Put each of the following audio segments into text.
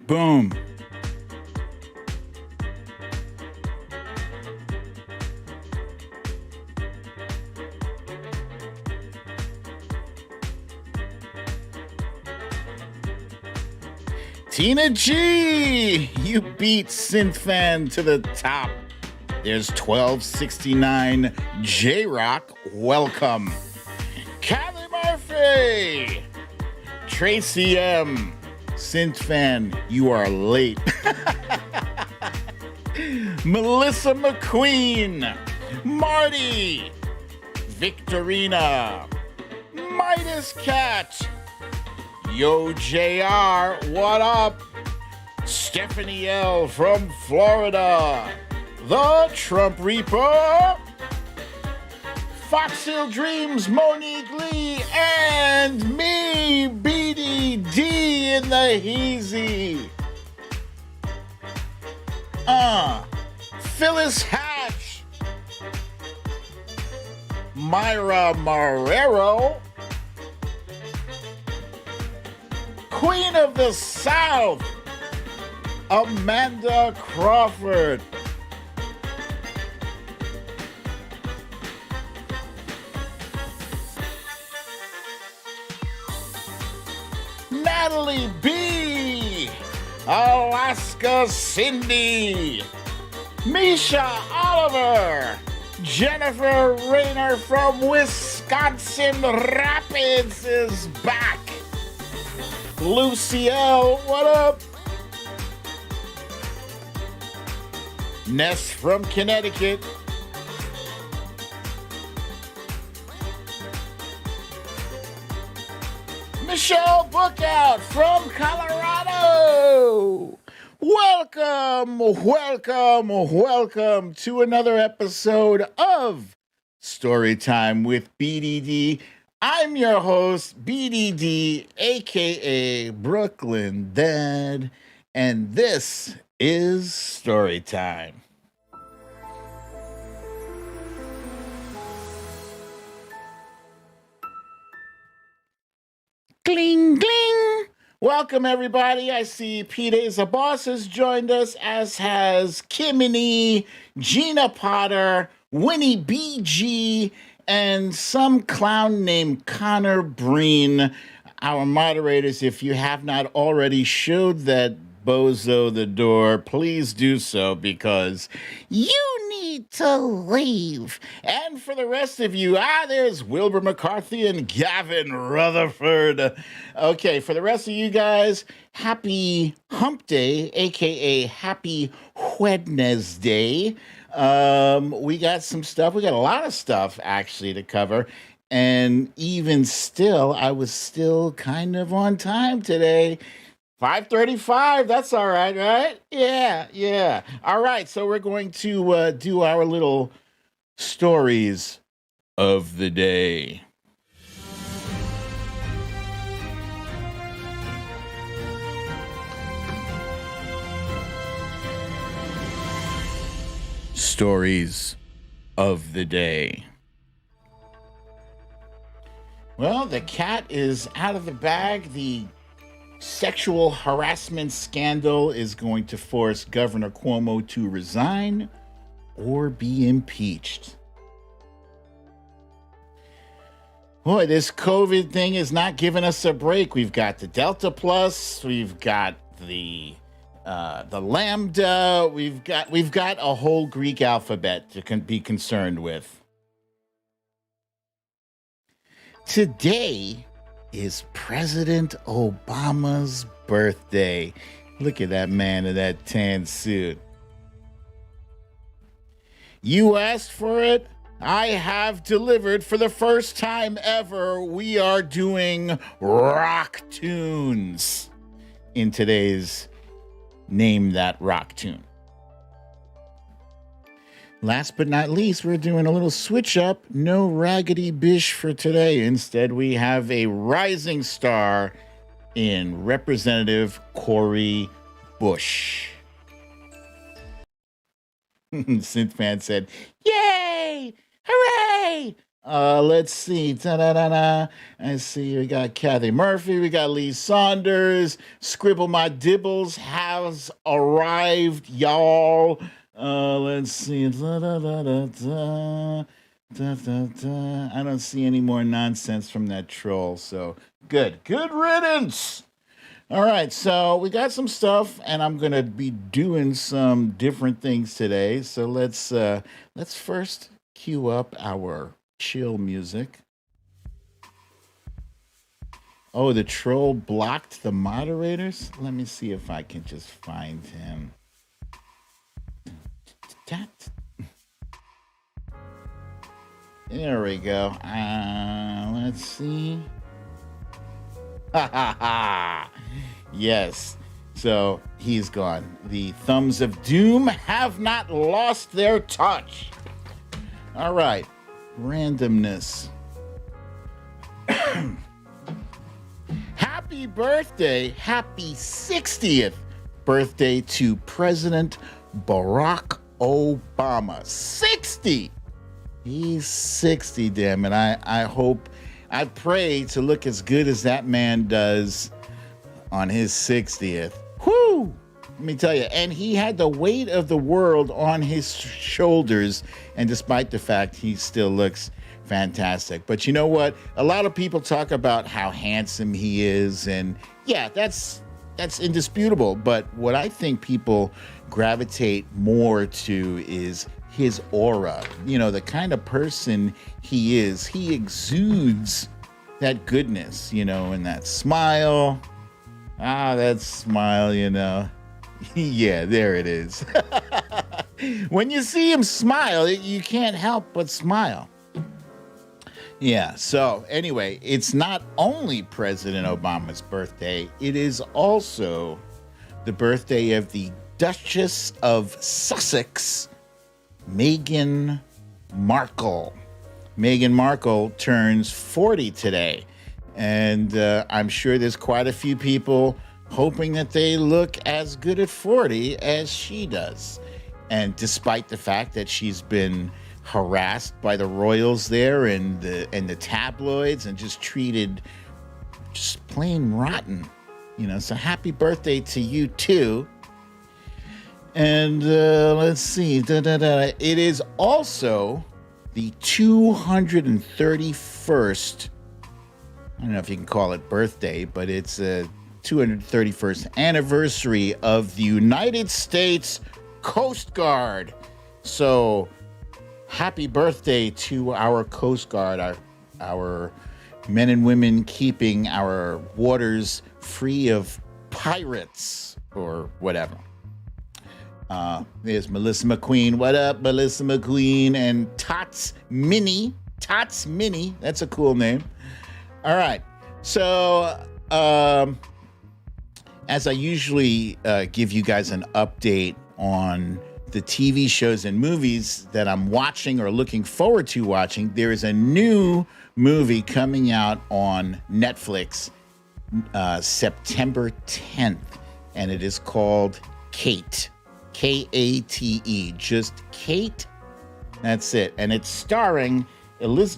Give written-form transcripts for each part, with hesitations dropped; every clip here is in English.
Boom. Tina G, you beat Synthfan to the top. There's 1269 J-Rock, welcome. Callie Murphy, Tracy M, Synthfan, you are late. Melissa McQueen, Marty, Victorina, Midas Cat, Yo JR, what up? Stephanie L from Florida, The Trump Reaper, Fox Hill Dreams, Monique Lee, and me, BDD in the Heezy. Phyllis Hatch, Myra Marrero, Queen of the South, Amanda Crawford, Natalie B, Alaska Cindy, Misha Oliver, Jennifer Rayner from Wisconsin Rapids is back. Lucy L, what up? Ness from Connecticut. Michelle Bookout from Colorado. Welcome to another episode of Storytime with BDD. I'm your host, BDD, aka Brooklyn Dad, and this is Storytime. Gling, gling. Welcome, everybody. I see P-Days a Boss has joined us, as has Kimini, Gina Potter, Winnie BG, and some clown named Connor Breen. Our moderators, if you have not already showed that bozo the door, please do so, because you need to leave. And for the rest of you, there's Wilbur McCarthy and Gavin Rutherford. Okay, for the rest of you guys, happy hump day, aka happy Wednesday. We got some stuff. We got a lot of stuff actually to cover. And even still, I was still kind of on time today. 5:35, that's all right, right? Yeah. All right, so we're going to do our little stories of the day. Stories of the day. Well, the cat is out of the bag. The sexual harassment scandal is going to force Governor Cuomo to resign or be impeached. Boy, this COVID thing is not giving us a break. We've got the Delta Plus, we've got the Lambda, we've got a whole Greek alphabet to be concerned with. Today is President Obama's birthday. Look at that man in that tan suit. You asked for it. I have delivered. For the first time ever, we are doing rock tunes in today's Name That Rock Tune. Last but not least, we're doing a little switch up. No raggedy bish for today. Instead, we have a rising star in Representative Cori Bush. Synthfan said, "Yay! Hooray! Let's see. Da-da-da-da. I see we got Kathy Murphy, we got Lee Saunders, Scribble My Dibbles has arrived, y'all. Let's see. Da-da-da-da-da. Da-da-da. I don't see any more nonsense from that troll, so good. Good riddance. All right, so we got some stuff, and I'm gonna be doing some different things today. So let's first cue up our chill music. Oh, the troll blocked the moderators. Let me see if I can just find him. There we go. Let's see. Ha ha ha. Yes. So he's gone. The thumbs of doom have not lost their touch. All right. Randomness. Happy birthday. Happy 60th birthday to President Barack Obama. 60. He's 60, damn it. I pray to look as good as that man does on his 60th. Whoo! Let me tell you. And he had the weight of the world on his shoulders. And despite the fact he still looks fantastic. But you know what? A lot of people talk about how handsome he is. And yeah, that's indisputable. But what I think people gravitate more to is his aura, you know, the kind of person he is. He exudes that goodness, you know, and that smile. That smile, you know. Yeah, there it is. When you see him smile, you can't help but smile. Yeah, so anyway, it's not only President Obama's birthday, it is also the birthday of the Duchess of Sussex, Meghan Markle. Meghan Markle turns 40 today. And I'm sure there's quite a few people hoping that they look as good at 40 as she does. And despite the fact that she's been harassed by the royals there and the tabloids and just treated just plain rotten, you know. So happy birthday to you too. And let's see. It is also the 231st, I don't know if you can call it birthday, but it's a 231st anniversary of the United States Coast Guard. So happy birthday to our Coast Guard, our men and women keeping our waters free of pirates or whatever. There's Melissa McQueen. What up, Melissa McQueen? And Tots Mini. Tots Mini. That's a cool name. All right. So, as I usually give you guys an update on the TV shows and movies that I'm watching or looking forward to watching, there is a new movie coming out on Netflix September 10th, and it is called Kate. Kate, just Kate. That's it. And it's starring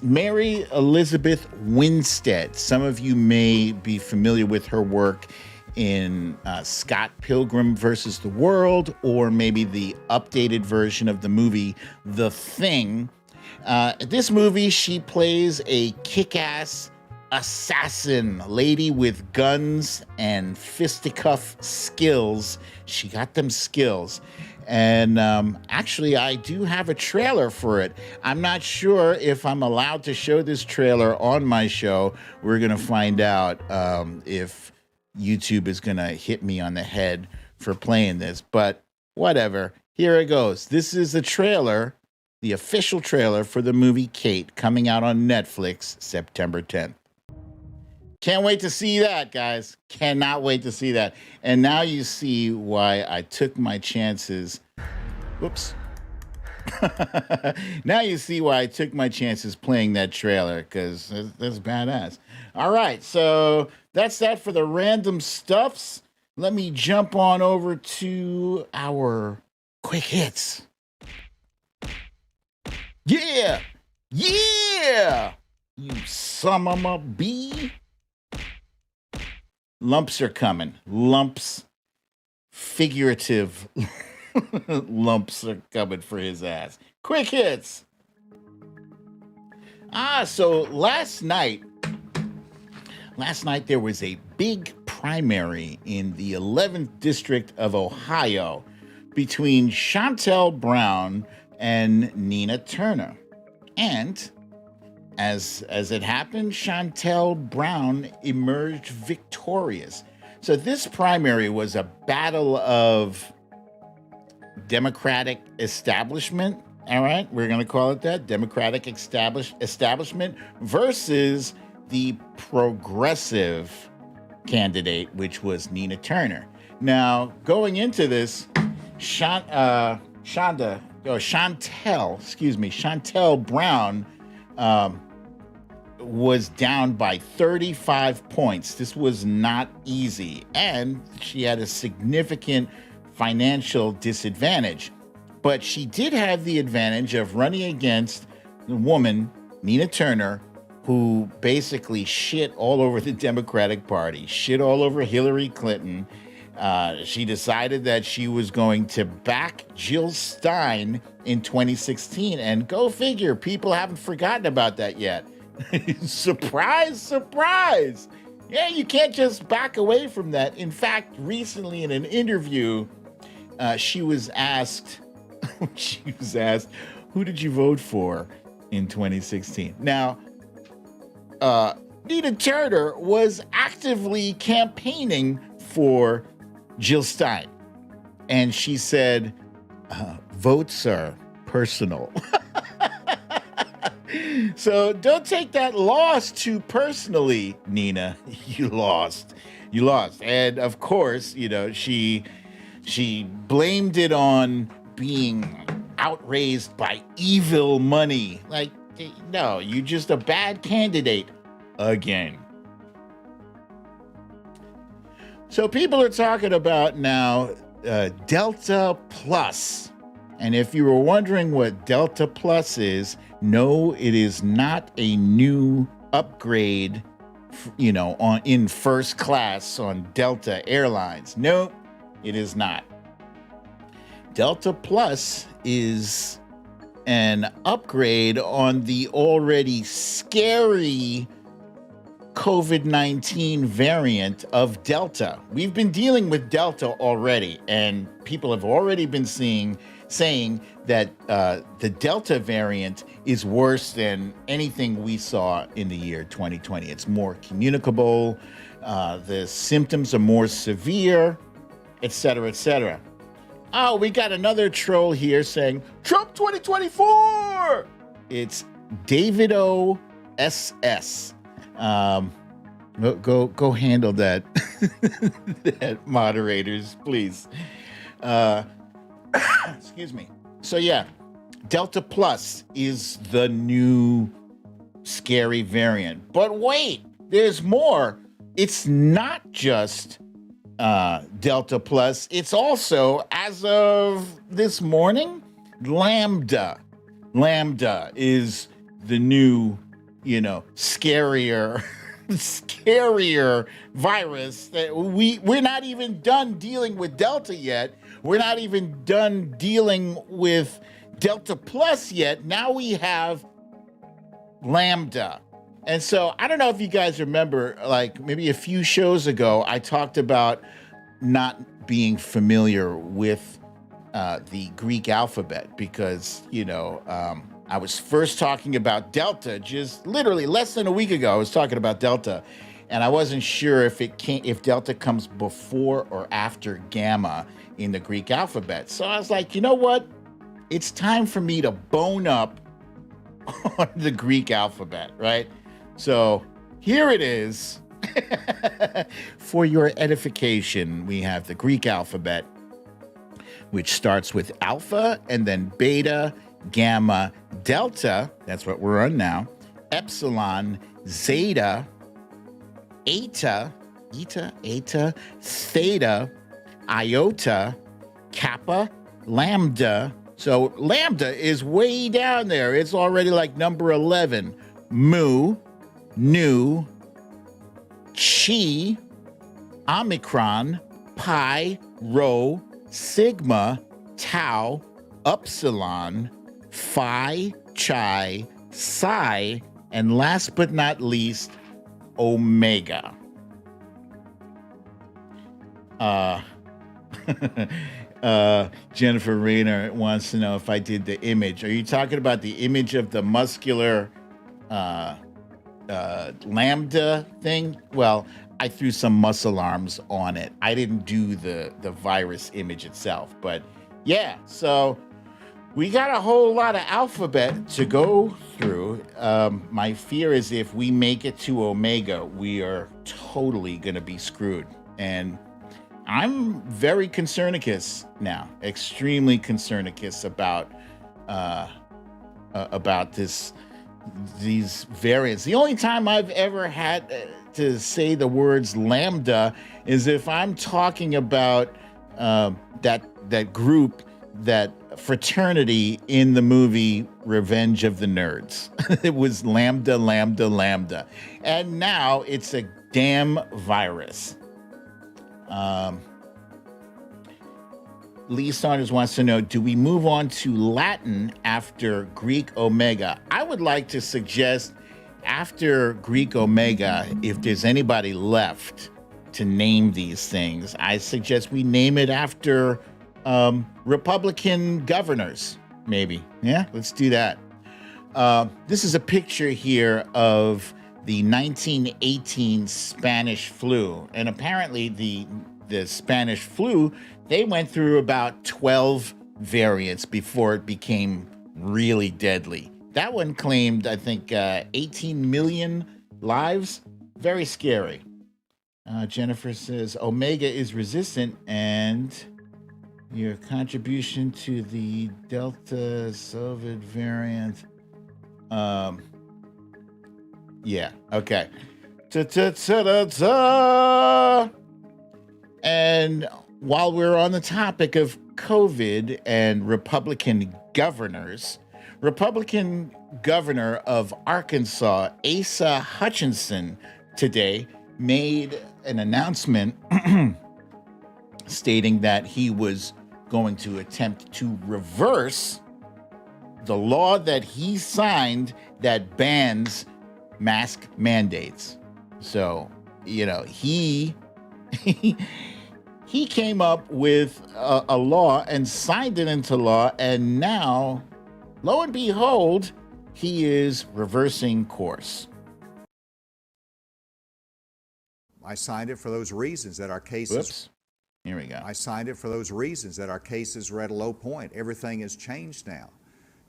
Mary Elizabeth Winstead. Some of you may be familiar with her work in Scott Pilgrim versus the World, or maybe the updated version of the movie The Thing. This movie, she plays a kick-ass assassin lady with guns and fisticuff skills. She got them skills. And actually, I do have a trailer for it. I'm not sure if I'm allowed to show this trailer on my show. We're going to find out if YouTube is going to hit me on the head for playing this. But whatever. Here it goes. This is the trailer, the official trailer for the movie Kate, coming out on Netflix September 10th. Can't wait to see that, guys. Cannot wait to see that. And now you see why I took my chances. Whoops. Now you see why I took my chances playing that trailer, because that's badass. All right, so that's that for the random stuffs. Let me jump on over to our quick hits. Yeah! Yeah! You sum 'em up, B. Lumps are coming. Lumps, figurative lumps are coming for his ass. Quick hits. So last night there was a big primary in the 11th district of Ohio between Chantel Brown and Nina Turner. And as it happened, Chantel Brown emerged victorious. So this primary was a battle of Democratic establishment. All right, we're going to call it that. Democratic establishment versus the progressive candidate, which was Nina Turner. Now, going into this, Chantel Brown was down by 35 points. This was not easy, and she had a significant financial disadvantage. But she did have the advantage of running against the woman, Nina Turner, who basically shit all over the Democratic Party, shit all over Hillary Clinton. She decided that she was going to back Jill Stein in 2016. And go figure, people haven't forgotten about that yet. Surprise, surprise. Yeah, you can't just back away from that. In fact, recently in an interview, she was asked, who did you vote for in 2016? Now, Nina Turner was actively campaigning for Jill Stein. And she said, votes are personal. So don't take that loss too personally, Nina. You lost. And of course, she blamed it on being outraised by evil money. Like, no, you're just a bad candidate again. So people are talking about now Delta Plus. And if you were wondering what Delta Plus is, no, it is not a new upgrade, in first class on Delta Airlines. Nope, it is not. Delta Plus is an upgrade on the already scary COVID-19 variant of Delta. We've been dealing with Delta already, and people have already been saying that the Delta variant is worse than anything we saw in the year 2020. It's more communicable, the symptoms are more severe, etc., etc. Oh, we got another troll here saying, Trump 2024! It's David O. SS. Go handle that, that moderators, please. Excuse me. So yeah, Delta Plus is the new scary variant. But wait, there's more. It's not just Delta Plus. It's also, as of this morning, Lambda. Lambda is the new, scarier virus that we're not even done dealing with Delta yet. We're not even done dealing with Delta Plus yet. Now we have Lambda. And so I don't know if you guys remember, like maybe a few shows ago, I talked about not being familiar with the Greek alphabet because, I was first talking about Delta just literally less than a week ago. I was talking about Delta, and I wasn't sure if Delta comes before or after Gamma in the Greek alphabet. So I was like, you know what? It's time for me to bone up on the Greek alphabet, right? So here it is. For your edification, we have the Greek alphabet, which starts with alpha and then beta, gamma, delta, that's what we're on now, epsilon, zeta, eta, theta, iota, kappa, lambda, So Lambda is way down there. It's already like number 11. Mu, Nu, Chi, Omicron, Pi, Rho, Sigma, Tau, Upsilon, Phi, Chi, Psi, and last but not least, Omega. Jennifer Rayner wants to know if I did the image. Are you talking about the image of the muscular Lambda thing? Well, I threw some muscle arms on it. I didn't do the virus image itself, but yeah, so we got a whole lot of alphabet to go through. My fear is if we make it to Omega, we are totally going to be screwed. And I'm very concernicus now, extremely concernicus about these variants. The only time I've ever had to say the words Lambda is if I'm talking about that group, that fraternity in the movie Revenge of the Nerds. It was Lambda, Lambda, Lambda. And now it's a damn virus. Lee Saunders wants to know, do we move on to Latin after Greek Omega? I would like to suggest after Greek Omega, if there's anybody left to name these things, I suggest we name it after Republican governors, maybe. Yeah, let's do that. This is a picture here of the 1918 Spanish flu. And apparently the Spanish flu, they went through about 12 variants before it became really deadly. That one claimed, I think, 18 million lives. Very scary. Jennifer says, Omega is resistant and your contribution to the Delta Soviet variant. Yeah, okay. And while we're on the topic of COVID and Republican governors, Republican governor of Arkansas, Asa Hutchinson, today made an announcement stating that he was going to attempt to reverse the law that he signed that bans mask mandates. So, you know, he came up with a law and signed it into law, and now, lo and behold, he is reversing course. I signed it for those reasons that our cases. Whoops. Here we go. I signed it for those reasons that our cases were at a low point. Everything has changed now.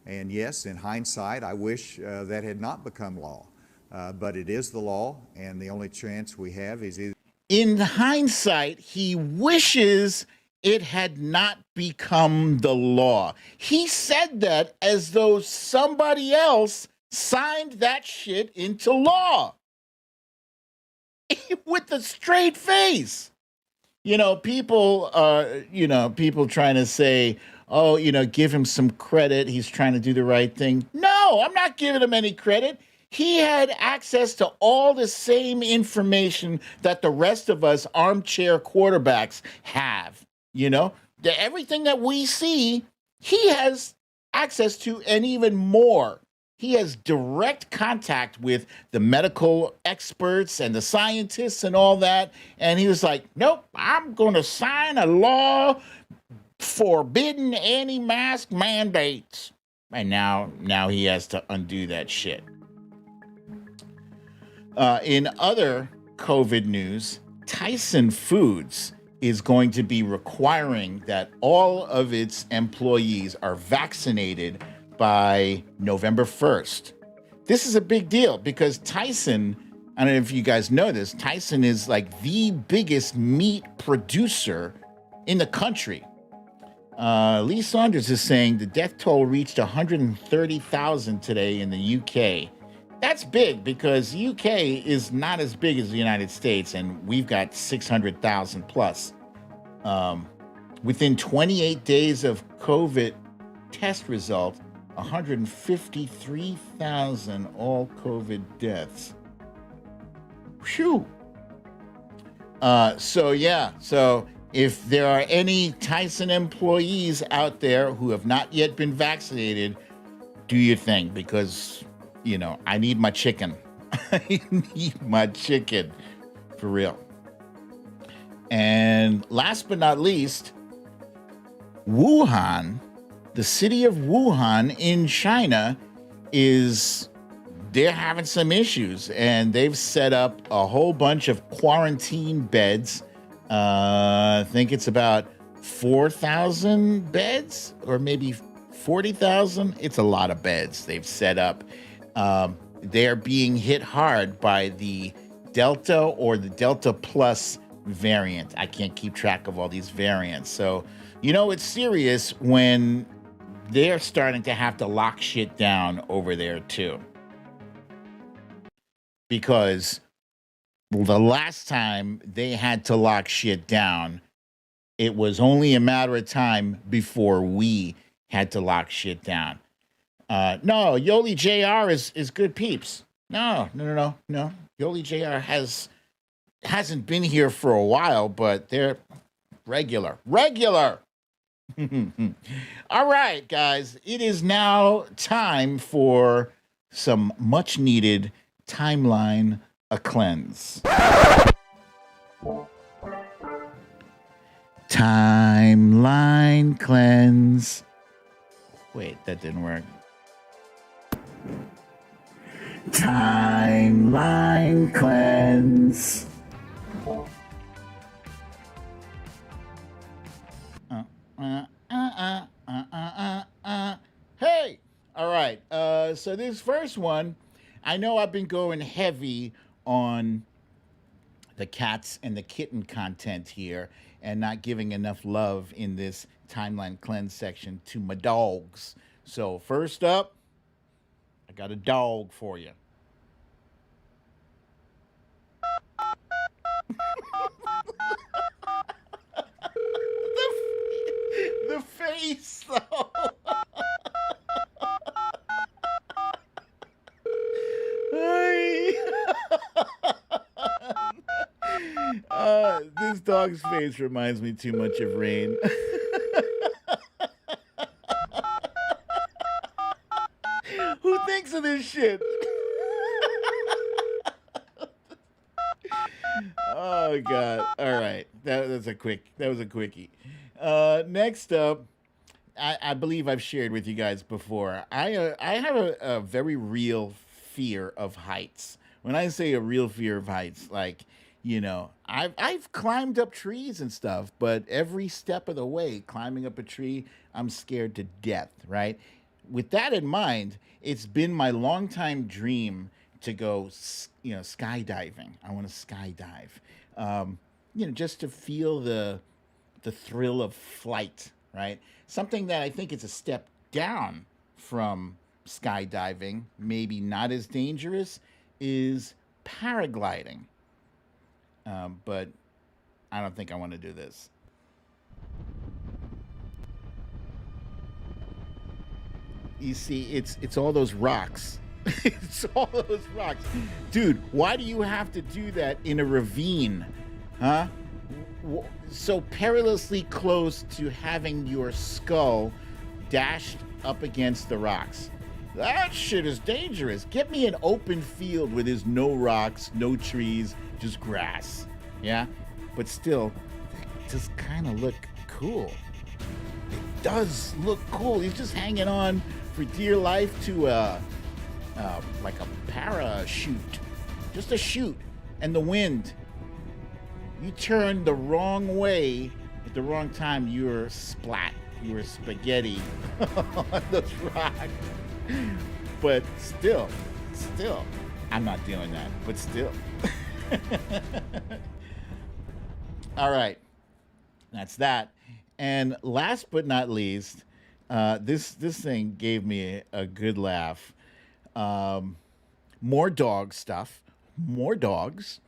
And yes, in hindsight, I wish that had not become law. But it is the law, and the only chance we have is either. In hindsight, he wishes it had not become the law. He said that as though somebody else signed that shit into law. With a straight face. You know, people trying to say, oh, you know, give him some credit. He's trying to do the right thing. No, I'm not giving him any credit. He had access to all the same information that the rest of us armchair quarterbacks have. You know, everything that we see, he has access to, and even more. He has direct contact with the medical experts and the scientists and all that. And he was like, nope, I'm going to sign a law forbidding any mask mandates. And now he has to undo that shit. In other COVID news, Tyson Foods is going to be requiring that all of its employees are vaccinated by November 1st. This is a big deal because Tyson, I don't know if you guys know this, Tyson is like the biggest meat producer in the country. Lee Saunders is saying the death toll reached 130,000 today in the UK. That's big because the UK is not as big as the United States, and we've got 600,000 plus. Within 28 days of COVID test result, 153,000 all COVID deaths. Phew. So if there are any Tyson employees out there who have not yet been vaccinated, do your thing, because, I need my chicken. I need my chicken for real. And last but not least, Wuhan, the city of Wuhan in China, they're having some issues, and they've set up a whole bunch of quarantine beds. I think it's about 4,000 beds, or maybe 40,000. It's a lot of beds they've set up. They're being hit hard by the Delta or the Delta Plus variant. I can't keep track of all these variants. So, it's serious when they're starting to have to lock shit down over there too. Because the last time they had to lock shit down, it was only a matter of time before we had to lock shit down. No, Yoli JR is good peeps. No. Yoli JR hasn't been here for a while, but they're regular. All right, guys, it is now time for some much needed timeline a cleanse. Timeline cleanse. Wait, that didn't work. Timeline cleanse. Hey! All right. So this first one, I know I've been going heavy on the cats and the kitten content here and not giving enough love in this timeline cleanse section to my dogs. So first up, I got a dog for you. the face, though. This dog's face reminds me too much of Rain. Who thinks of this shit? Oh God! All right, that was a quickie. Next up, I believe I've shared with you guys before. I have a very real fear of heights. When I say a real fear of heights, like, I've climbed up trees and stuff, but every step of the way, climbing up a tree, I'm scared to death. Right. With that in mind, it's been my longtime dream to go, skydiving. I want to skydive. Just to feel the thrill of flight, right? Something that I think is a step down from skydiving, maybe not as dangerous, is paragliding. But I don't think I want to do this. You see, it's all those rocks. It's all those rocks. Dude, why do you have to do that in a ravine? Huh? So perilously close to having your skull dashed up against the rocks. That shit is dangerous. Get me an open field where there's no rocks, no trees, just grass. Yeah? But still, that just kind of look cool. It does look cool. He's just hanging on for dear life to like a parachute. Just a chute. And the wind. You turn the wrong way at the wrong time, you're splat. You're spaghetti on those rocks. But still, I'm not doing that. But still. All right. That's that. And last but not least, this thing gave me a good laugh. More dog stuff. More dogs.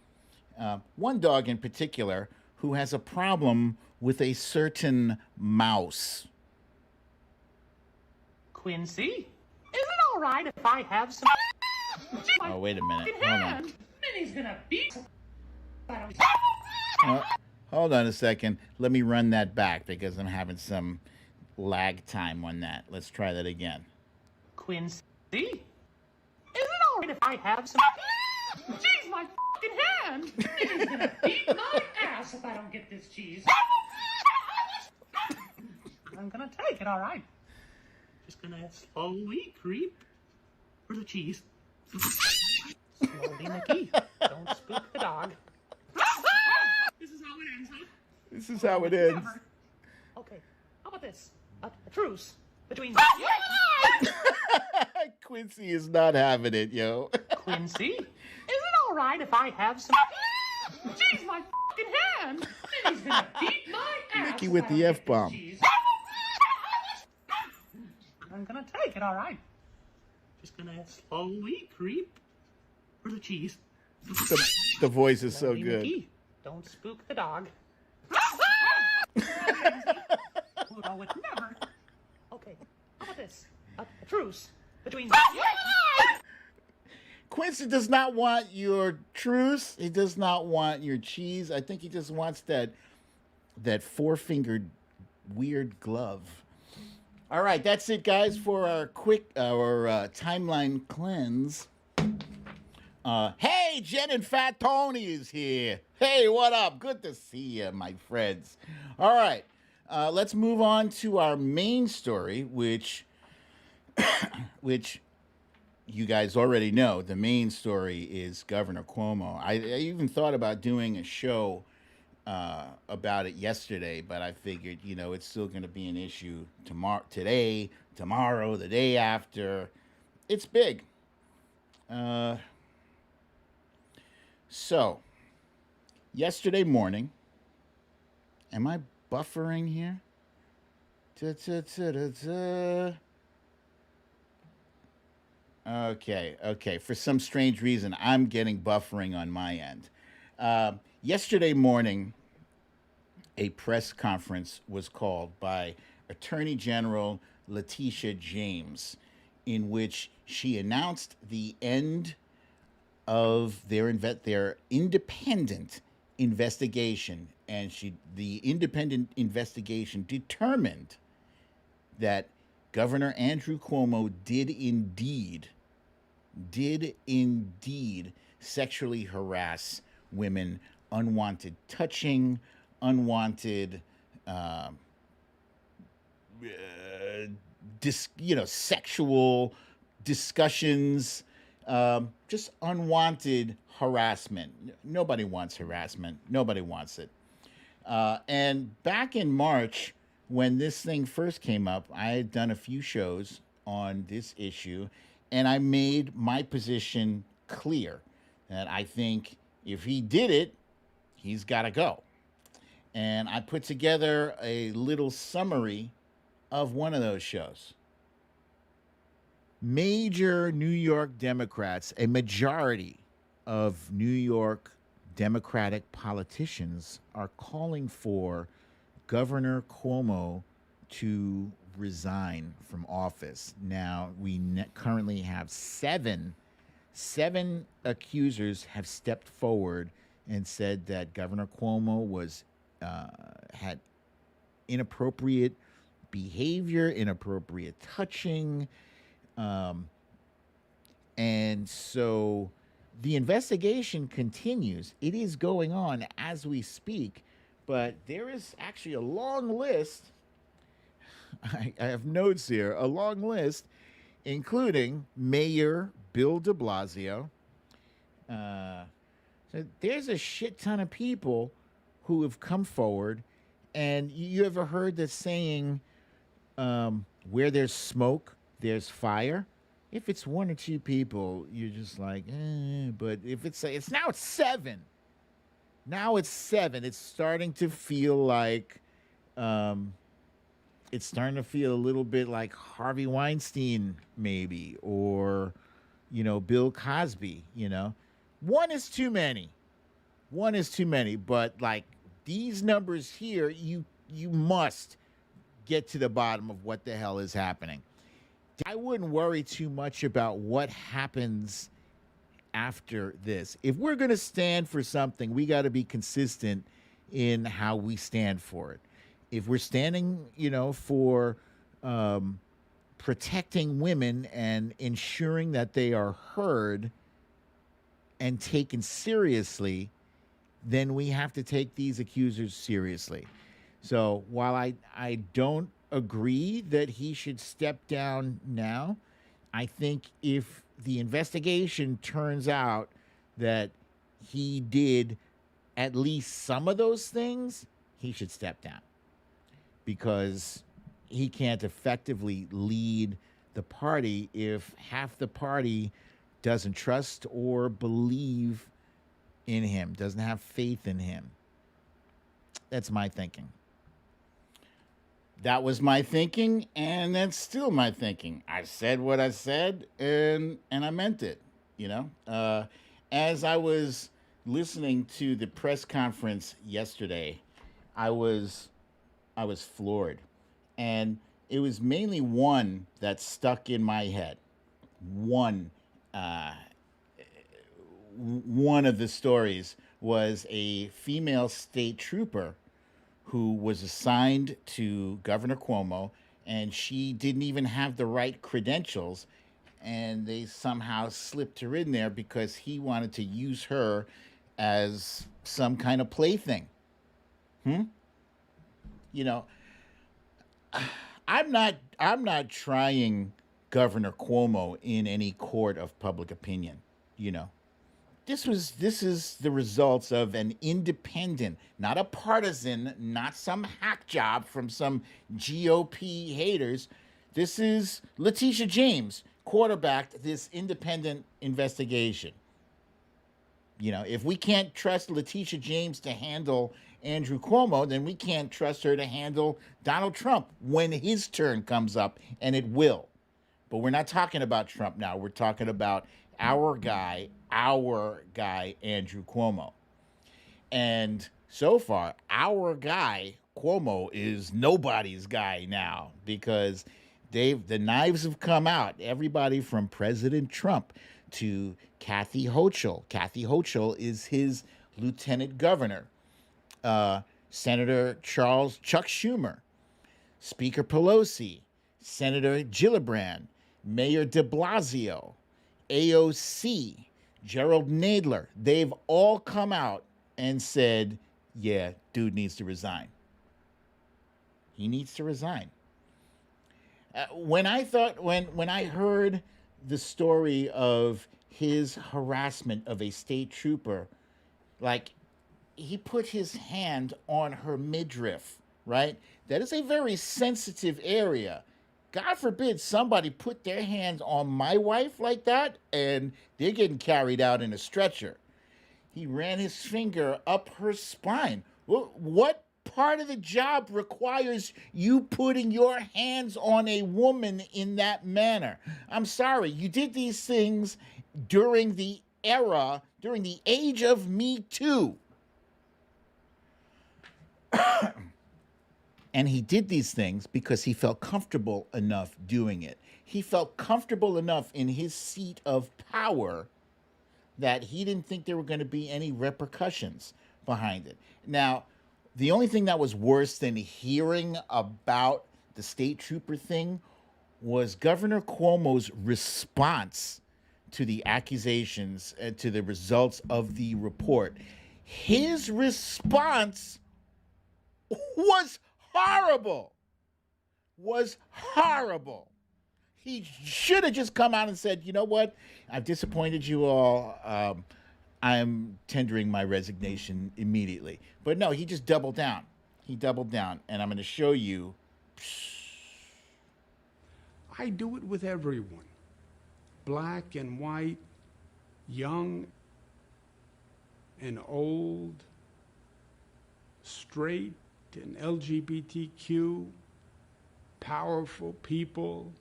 One dog in particular who has a problem with a certain mouse. Quincy, is it all right if I have some? Oh, wait a minute. Hold on. Minnie's gonna beat. Hold on a second. Let me run that back because I'm having some lag time on that. Let's try that again. Quincy, is it all right if I have some? Jeez, my fucking hand! Minnie's gonna beat my ass if I don't get this cheese. I'm gonna take it, all right. Just gonna slowly creep for the cheese. Slowly, Mickey. Don't spook the dog. This is how it ends, huh? This is how it ends. Never. Okay, how about this? A truce between Quincy is not having it, yo. Quincy, is it all right if I have some? Jeez, my fucking hand! Minnie's gonna beat my ass. Mickey with the F-bomb. I'm gonna take it, all right. Just gonna slowly creep for the cheese. The voice is so Slowly, good. Mickey. Don't spook the dog. Pluto would never. Okay, how about this? A truce between. Quincy does not want your truce. He does not want your cheese. I think he just wants that four-fingered weird glove. All right, that's it, guys, for our timeline cleanse. Hey, Jen and Fat Tony is here. Hey, what up? Good to see you, my friends. All right, let's move on to our main story, which you guys already know. The main story is Governor Cuomo. I even thought about doing a show about it yesterday, but I figured, it's still going to be an issue today, tomorrow, the day after. It's big. So, yesterday morning, am I buffering here? Okay. For some strange reason, I'm getting buffering on my end. Yesterday morning, a press conference was called by Attorney General Letitia James, in which she announced the end of their independent investigation, and the independent investigation determined that Governor Andrew Cuomo did indeed sexually harass women, unwanted touching, unwanted sexual discussions, just unwanted harassment. Nobody wants harassment. Nobody wants it. And back in March, when this thing first came up, I had done a few shows on this issue, and I made my position clear that I think if he did it, he's got to go. And I put together a little summary of one of those shows. Major New York Democrats, a majority of New York Democratic politicians, are calling for Governor Cuomo to resign from office. Now, we currently have seven accusers have stepped forward and said that Governor Cuomo had inappropriate behavior, inappropriate touching, and so the investigation continues. It is going on as we speak, but there is actually a long list. I have notes here, a long list, including Mayor Bill de Blasio. So there's a shit ton of people who have come forward. And you ever heard the saying, where there's smoke, there's fire? If it's one or two people, you're just like, but if it's now it's seven. Now it's seven. It's starting to feel like, it's starting to feel a little bit like Harvey Weinstein, maybe, or, Bill Cosby, One is too many. But like these numbers here, you must get to the bottom of what the hell is happening. I wouldn't worry too much about what happens after this. If we're going to stand for something, we got to be consistent in how we stand for it. If we're standing, for protecting women and ensuring that they are heard and taken seriously, then we have to take these accusers seriously. So while I don't agree that he should step down now, I think if the investigation turns out that he did at least some of those things, he should step down because he can't effectively lead the party if half the party doesn't trust or believe in him, doesn't have faith in him. That's my thinking. That was my thinking, and that's still my thinking. I said what I said, and I meant it. As I was listening to the press conference yesterday, I was I was floored, and it was mainly one that stuck in my head. One uh, one of the stories was a female state trooper who was assigned to Governor Cuomo, and she didn't even have the right credentials, and they somehow slipped her in there because he wanted to use her as some kind of plaything. Hmm? You know, I'm not trying Governor Cuomo in any court of public opinion, you know. This is the results of an independent, not a partisan, not some hack job from some GOP haters. This is Letitia James quarterbacked this independent investigation. If we can't trust Letitia James to handle Andrew Cuomo, then we can't trust her to handle Donald Trump when his turn comes up, and it will. But we're not talking about Trump now. We're talking about our guy, Andrew Cuomo. And so far, our guy, Cuomo, is nobody's guy now because the knives have come out. Everybody from President Trump to Kathy Hochul. Kathy Hochul is his lieutenant governor. Senator Chuck Schumer, Speaker Pelosi, Senator Gillibrand, Mayor de Blasio, AOC, Gerald Nadler. They've all come out and said, yeah, dude needs to resign. He needs to resign. When I heard the story of his harassment of a state trooper, like he put his hand on her midriff, right? That is a very sensitive area. God forbid somebody put their hands on my wife like that and they're getting carried out in a stretcher. He ran his finger up her spine. What part of the job requires you putting your hands on a woman in that manner? I'm sorry, you did these things during the age of Me Too. And he did these things because he felt comfortable enough doing it. He felt comfortable enough in his seat of power that he didn't think there were going to be any repercussions behind it. Now, the only thing that was worse than hearing about the state trooper thing was Governor Cuomo's response to the accusations and to the results of the report. His response was horrible. Was horrible. He should have just come out and said, you know what? I've disappointed you all. I'm tendering my resignation immediately. But no, he just doubled down. He doubled down. And I'm going to show you. I do it with everyone, black and white, young and old, straight and LGBTQ, powerful people,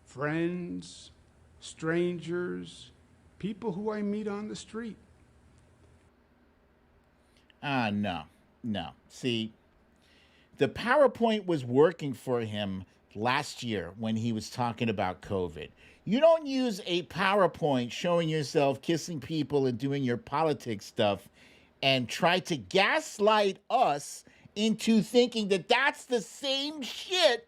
friends, strangers, people who I meet on the street. No. See, the PowerPoint was working for him last year when he was talking about COVID. You don't use a PowerPoint showing yourself kissing people and doing your politics stuff and try to gaslight us into thinking that that's the same shit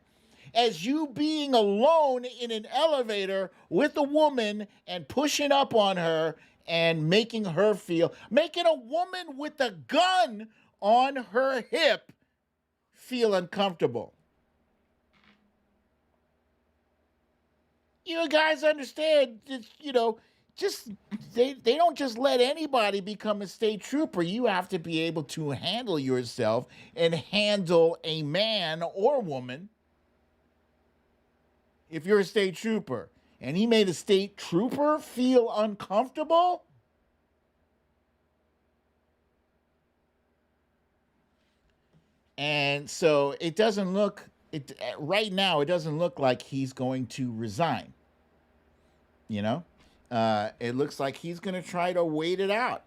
as you being alone in an elevator with a woman and pushing up on her and making a woman with a gun on her hip feel uncomfortable. You guys understand, just they don't just let anybody become a state trooper. You have to be able to handle yourself and handle a man or woman if you're a state trooper. And he made a state trooper feel uncomfortable? And so it doesn't look right now. It doesn't look like he's going to resign. It looks like he's going to try to wait it out.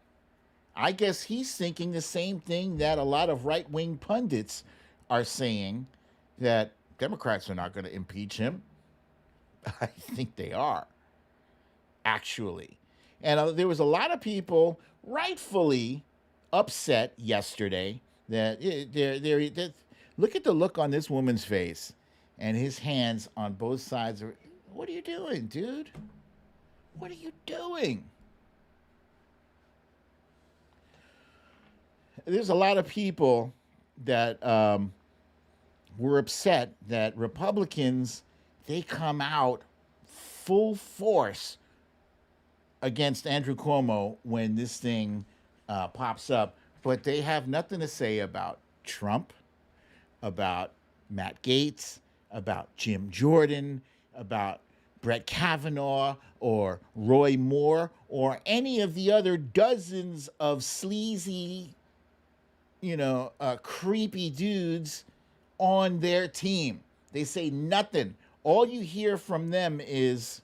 I guess he's thinking the same thing that a lot of right wing pundits are saying, that Democrats are not going to impeach him. I think they are, actually. And there was a lot of people rightfully upset yesterday that look at the look on this woman's face and his hands on both sides. What are you doing, dude? What are you doing? There's a lot of people that were upset that Republicans, they come out full force against Andrew Cuomo when this thing pops up, but they have nothing to say about Trump, about Matt Gaetz, about Jim Jordan, about Brett Kavanaugh or Roy Moore or any of the other dozens of sleazy, creepy dudes on their team. They say nothing. All you hear from them is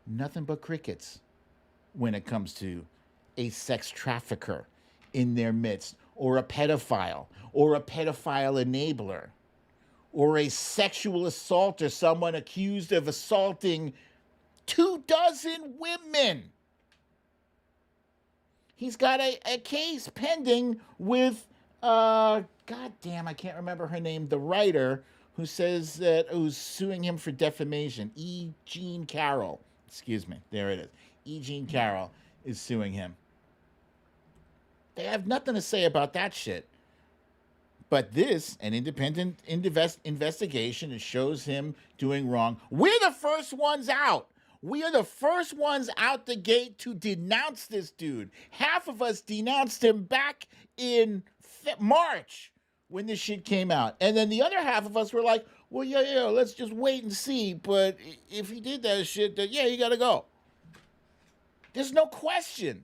nothing but crickets when it comes to a sex trafficker in their midst, or a pedophile enabler, or a sexual assaulter, someone accused of assaulting 24 women. He's got a case pending with, goddamn, I can't remember her name, the writer who's suing him for defamation. E. Jean Carroll. Excuse me, there it is. E. Jean Carroll is suing him. They have nothing to say about that shit. But this, an independent investigation, it shows him doing wrong. We're the first ones out. We are the first ones out the gate to denounce this dude. Half of us denounced him back in March when this shit came out. And then the other half of us were like, well, yeah, let's just wait and see. But if he did that shit, then yeah, you got to go. There's no question.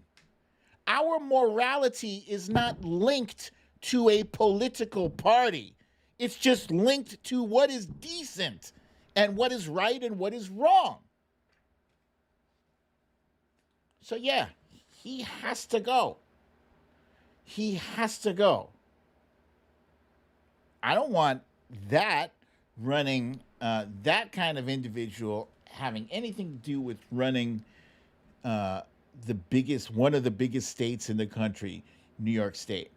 Our morality is not linked to a political party. It's just linked to what is decent and what is right and what is wrong. So yeah, he has to go. He has to go. I don't want that running, that kind of individual having anything to do with running one of the biggest states in the country, New York State.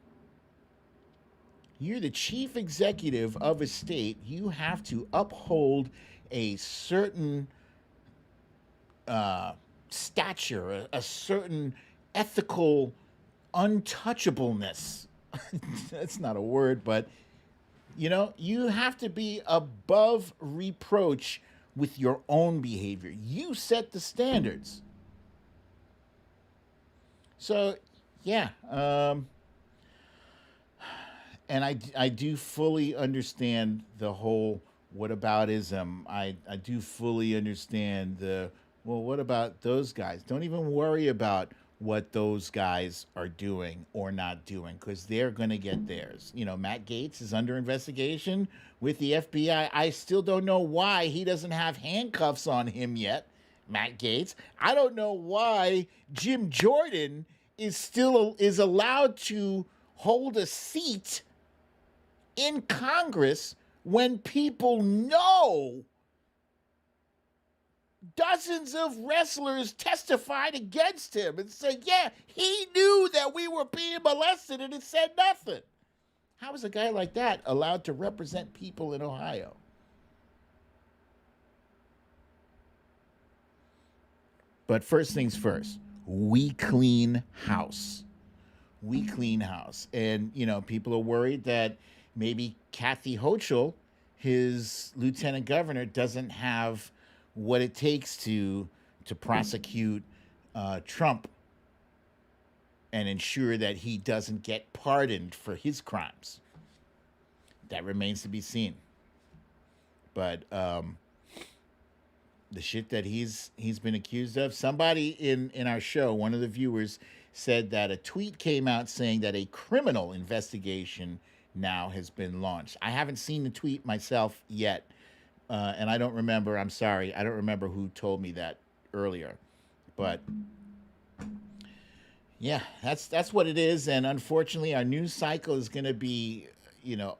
You're the chief executive of a state. You have to uphold a certain stature, a certain ethical untouchableness. That's not a word, but you have to be above reproach with your own behavior. You set the standards. So, yeah, and I do fully understand the whole whataboutism. I do fully understand what about those guys? Don't even worry about what those guys are doing or not doing, because they're going to get theirs. Matt Gaetz is under investigation with the FBI. I still don't know why he doesn't have handcuffs on him yet, Matt Gaetz. I don't know why Jim Jordan is allowed to hold a seat in Congress when people know dozens of wrestlers testified against him and said, yeah, he knew that we were being molested and it said nothing. How is a guy like that allowed to represent people in Ohio? But first things first, we clean house. We clean house. And, people are worried that maybe Kathy Hochul, his lieutenant governor, doesn't have what it takes to prosecute Trump and ensure that he doesn't get pardoned for his crimes. That remains to be seen. But the shit that he's been accused of. Somebody in our show, one of the viewers, said that a tweet came out saying that a criminal investigation now has been launched. I haven't seen the tweet myself yet, and I don't remember. I'm sorry, I don't remember who told me that earlier, but yeah, that's what it is. And unfortunately, our news cycle is going to be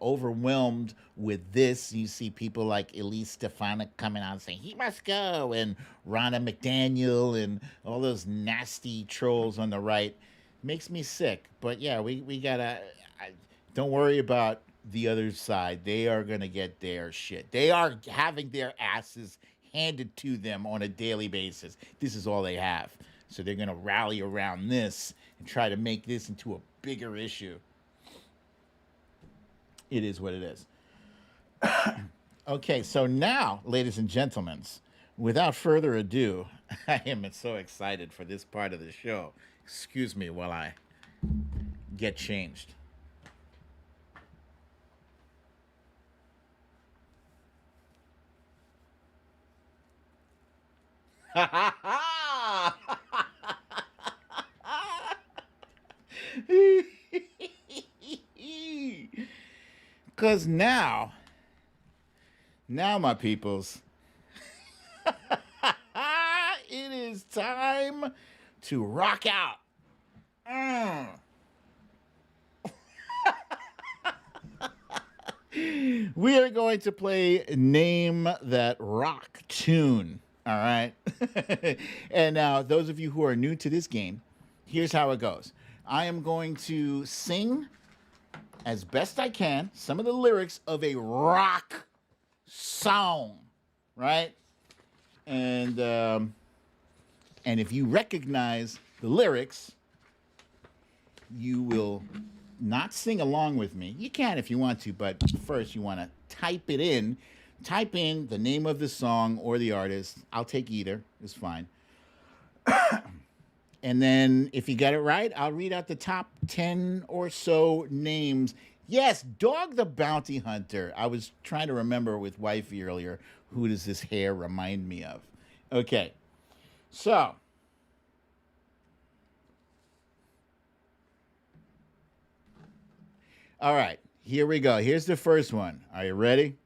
overwhelmed with this. You see people like Elise Stefanik coming out and saying he must go, and Ronna McDaniel and all those nasty trolls on the right. Makes me sick. But yeah, we gotta don't worry about the other side. They are gonna get their shit. They are having their asses handed to them on a daily basis. This is all they have. So they're gonna rally around this and try to make this into a bigger issue. It is what it is. Okay, so now, ladies and gentlemen, without further ado, I am so excited for this part of the show. Excuse me while I get changed. Because now, my peoples, it is time to rock out. We are going to play Name That Rock Tune. All right. And now, those of you who are new to this game, here's how it goes. I am going to sing as best I can some of the lyrics of a rock song, right? And if you recognize the lyrics, you will not sing along with me. You can if you want to, but first you want to type it in. Type in the name of the song or the artist. I'll take either. It's fine. And then if you get it right, I'll read out the top 10 or so names. Yes, Dog the Bounty Hunter. I was trying to remember with Wifey earlier, who does this hair remind me of? Okay, so. All right, here we go. Here's the first one. Are you ready?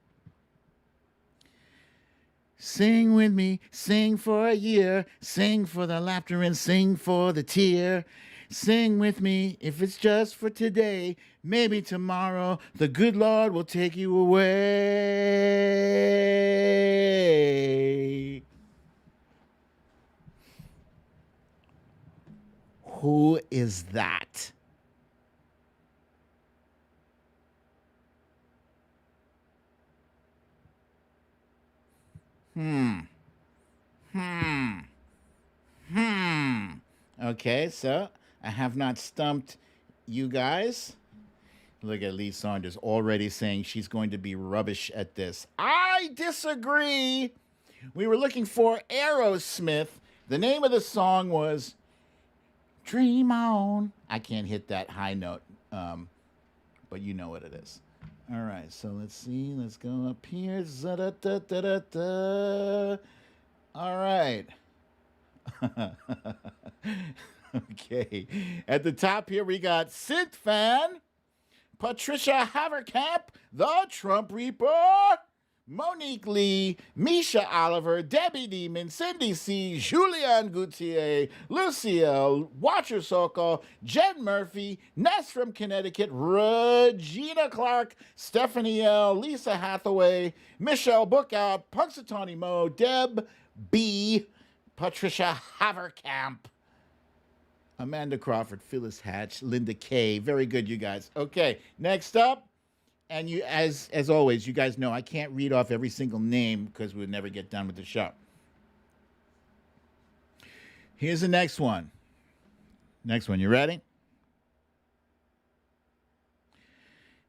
Sing with me, sing for a year, sing for the laughter and sing for the tear. Sing with me, if it's just for today, maybe tomorrow the good Lord will take you away. Who is that? Okay, so I have not stumped you guys. Look at Lee Saunders already saying she's going to be rubbish at this. I disagree. We were looking for Aerosmith. The name of the song was Dream On. I can't hit that high note, but you know what it is. All right, so let's see. Let's go up here. Da-da-da-da-da. All right. Okay. At the top here, we got Synth Fan, Patricia Haverkamp, The Trump Reaper, Monique Lee, Misha Oliver, Debbie Neiman, Cindy C, Julianne Gautier, Lucille, Watcher Sokol, Jen Murphy, Ness from Connecticut, Regina Clark, Stephanie L, Lisa Hathaway, Michelle Bookout, Punxsutawney Mo, Deb B, Patricia Haverkamp, Amanda Crawford, Phyllis Hatch, Linda K. Very good, you guys. Okay, next up. And you, as always, you guys know I can't read off every single name because we'll never get done with the show. Here's the next one. Next one, you ready?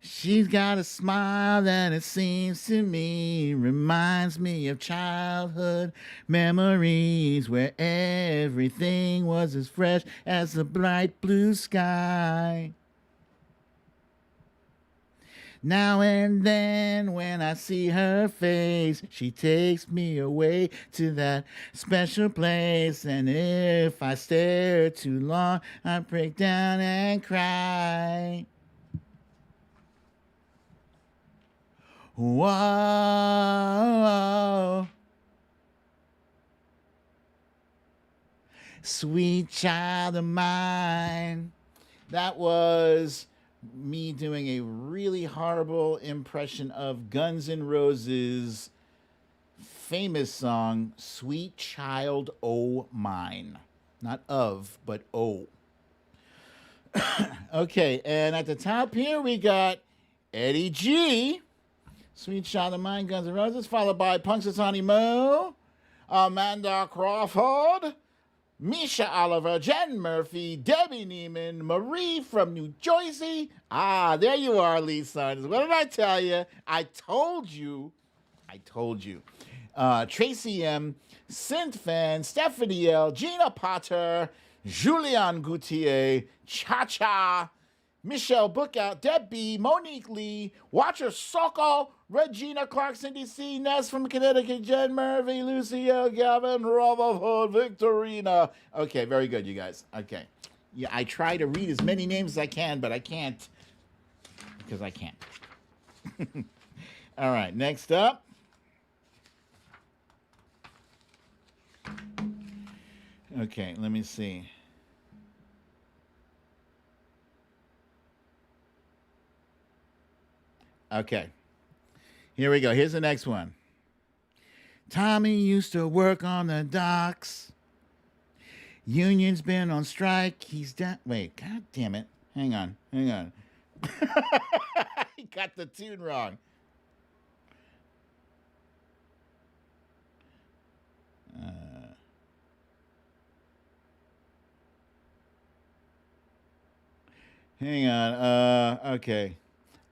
She's got a smile that it seems to me reminds me of childhood memories where everything was as fresh as the bright blue sky. Now and then when I see her face, she takes me away to that special place. And if I stare too long, I break down and cry. Whoa, sweet child of mine. That was me doing a really horrible impression of Guns N' Roses' famous song, Sweet Child O' Mine. Not of, but O. Okay, and at the top here we got Eddie G, Sweet Child of Mine, Guns N' Roses, followed by Punxsutawney Mo, Amanda Crawford, Misha Oliver, Jen Murphy, Debbie Neiman, Marie from New Jersey. Ah, there you are, Lee Saunders. What did I tell you? I told you. Tracy M, Synth Fan, Stephanie L, Gina Potter, Julianne Gautier, Cha-Cha, Michelle Bookout, Deb B, Monique Lee, Watcher Sokol, Regina Clark, Cindy C, Ness from Connecticut, Jen Murphy, Lucia, Gavin, Rutherford, Victorina. Okay, very good, you guys. Okay. Yeah, I try to read as many names as I can, but I can't. Because I can't. All right, next up. Okay, let me see. Okay. Here we go. Here's the next one. Tommy used to work on the docks. Union's been on strike. He's down. Wait, god damn it. Hang on. I got the tune wrong. Hang on. Okay.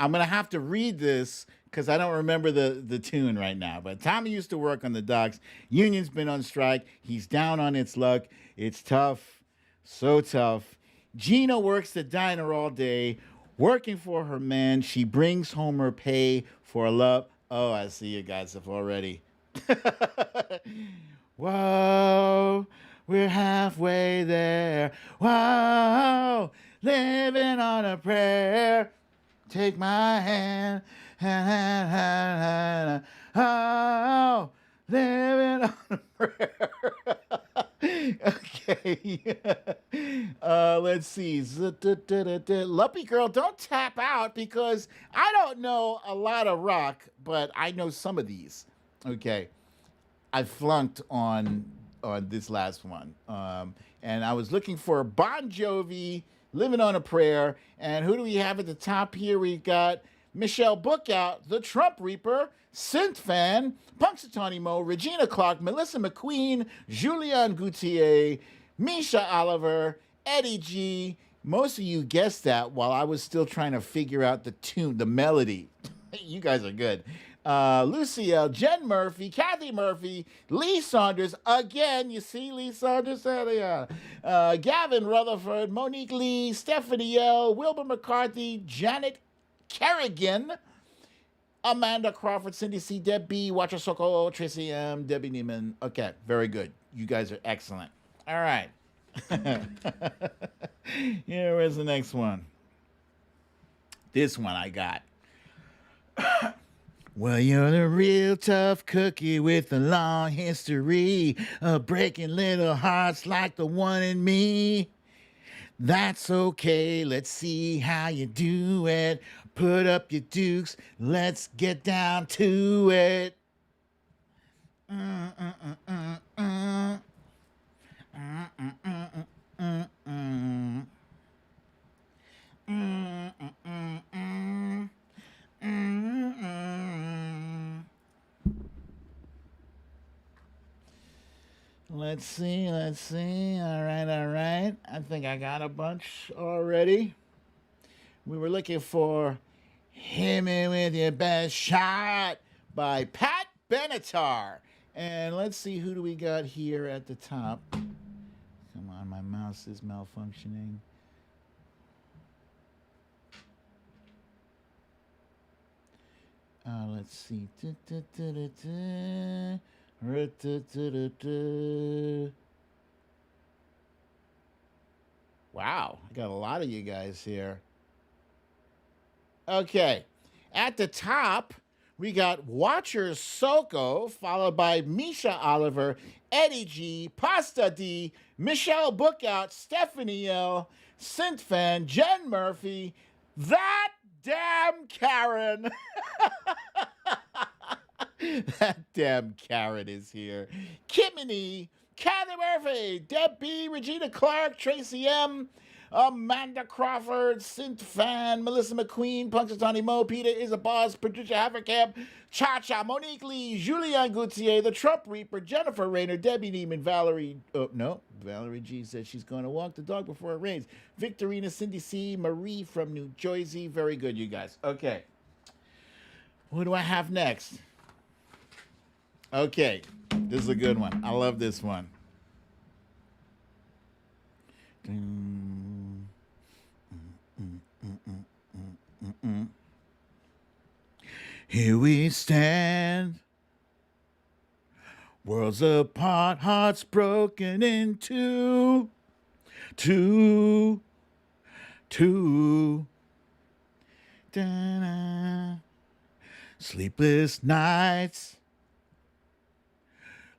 I'm going to have to read this because I don't remember the tune right now. But Tommy used to work on the docks. Union's been on strike. He's down on its luck. It's tough. So tough. Gina works the diner all day, working for her man. She brings home her pay for love. Oh, I see you guys have already. Whoa, we're halfway there. Whoa, living on a prayer. Take my hand, oh, living on a prayer. Okay. Let's see. Lumpy Girl, don't tap out because I don't know a lot of rock, but I know some of these. Okay. I flunked on this last one. And I was looking for Bon Jovi, Living on a Prayer. And who do we have at the top here? We've got Michelle Bookout, The Trump Reaper, Synth Fan, Punxsutawney Mo, Regina Clark, Melissa McQueen, Julianne Gautier, Misha Oliver, Eddie G. Most of you guessed that while I was still trying to figure out the tune, the melody. You guys are good. Lucille, Jen Murphy, Kathy Murphy, Lee Saunders, again, you see Lee Saunders, Gavin Rutherford, Monique Lee, Stephanie L, Wilbur McCarthy, Janet Kerrigan, Amanda Crawford, Cindy C, Deb B, Watcher Sokol, Tracy M, Debbie Neiman. Okay, very good. You guys are excellent. All right. Here is the next one. This one I got. Well, you're the real tough cookie with a long history of breaking little hearts like the one in me. That's okay, let's see how you do it. Put up your dukes, let's get down to it. Let's see. All right. I think I got a bunch already. We were looking for Hit Me With Your Best Shot by Pat Benatar. And let's see, who do we got here at the top? Come on, my mouse is malfunctioning. Let's see. Wow, I got a lot of you guys here. Okay, at the top, we got Watcher Soko, followed by Misha Oliver, Eddie G, Pasta D, Michelle Bookout, Stephanie L, Synthfan, Jen Murphy, that damn Karen. That damn Karen is here. Kimini, Kathy Murphy, Deb B, Regina Clark, Tracy M, Amanda Crawford, Synth Fan, Melissa McQueen, Punxsutawney Mo, Peter is a boss, Patricia Haverkamp, Cha-Cha, Monique Lee, Julianne Gauthier, the Trump Reaper, Jennifer Rayner, Debbie Neiman, Valerie G says she's going to walk the dog before it rains. Victorina, Cindy C, Marie from New Jersey. Very good, you guys. Okay. What do I have next? Okay, this is a good one. I love this one. Here we stand, worlds apart, hearts broken in two. Da-da. Sleepless nights,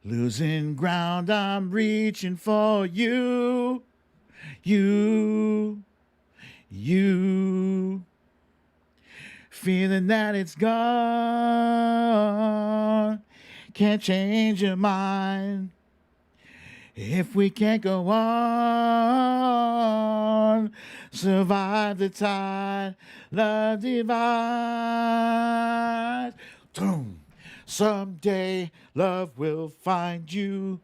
losing ground, I'm reaching for you. Feeling that it's gone, can't change your mind. If we can't go on, survive the tide, love divides. Boom. Someday love will find you,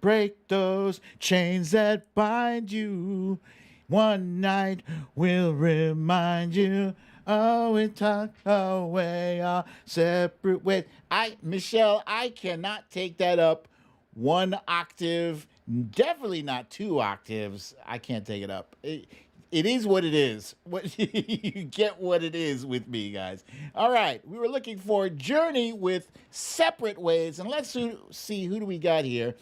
break those chains that bind you. One night will remind you, oh, we tucked away our separate ways. Michelle, I cannot take that up one octave, definitely not two octaves. I can't take it up. It is what it is. You get what it is with me, guys. All right, we were looking for Journey with Separate Ways, and let's see who do we got here.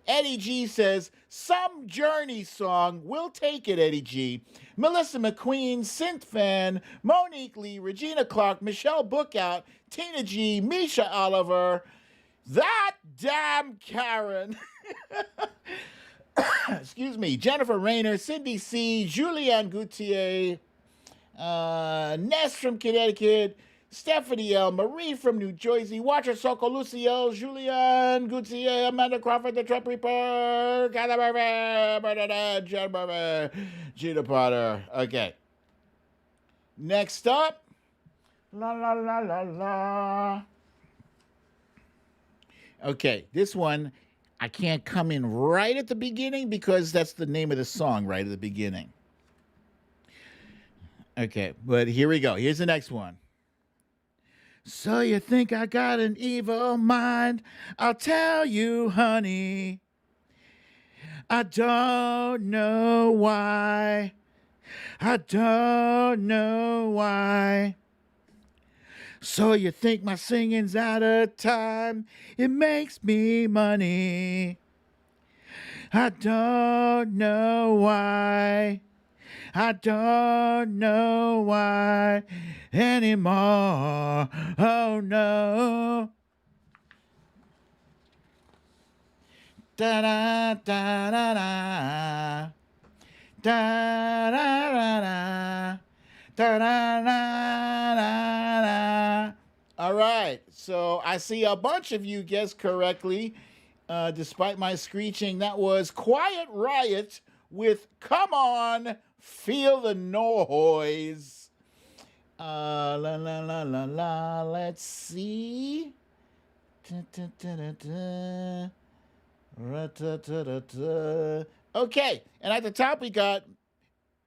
Eddie G says, some Journey song. We'll take it, Eddie G. Melissa McQueen, Synth Fan, Monique Lee, Regina Clark, Michelle Bookout, Tina G, Misha Oliver, that damn Karen. Excuse me. Jennifer Rayner, Cindy C, Julianne Gauthier, Ness from Connecticut, Stephanie L, Marie from New Jersey, Watcher Soko, Lucy L, Julianne Gauthier, Amanda Crawford, the Trump Reaper, Kathy Murphy, Jen Murphy, Gina Potter. Okay. Next up. La la la la la. Okay, this one, I can't come in right at the beginning because that's the name of the song right at the beginning. Okay, but here we go. Here's the next one. So you think I got an evil mind? I'll tell you, honey. I don't know why. I don't know why. So you think my singing's out of time? It makes me money. I don't know why. I don't know why. anymore. Oh no. Da da da da da. Da da da da. Da da da da da. All right, so I see a bunch of you guessed correctly, despite my screeching. That was Quiet Riot with "Come On, Feel the Noise." La la la la la. Let's see. Da, da, da, da, da. Ra-ta-ta-ta-ta. Okay, and at the top we got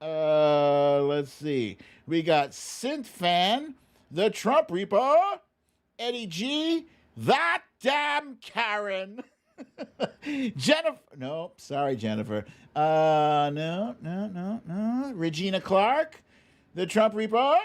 let's see. We got Synth Fan, The Trump Reaper, Eddie G, That Damn Karen. Jennifer. No, sorry, Jennifer. No. Regina Clark, The Trump Reaper.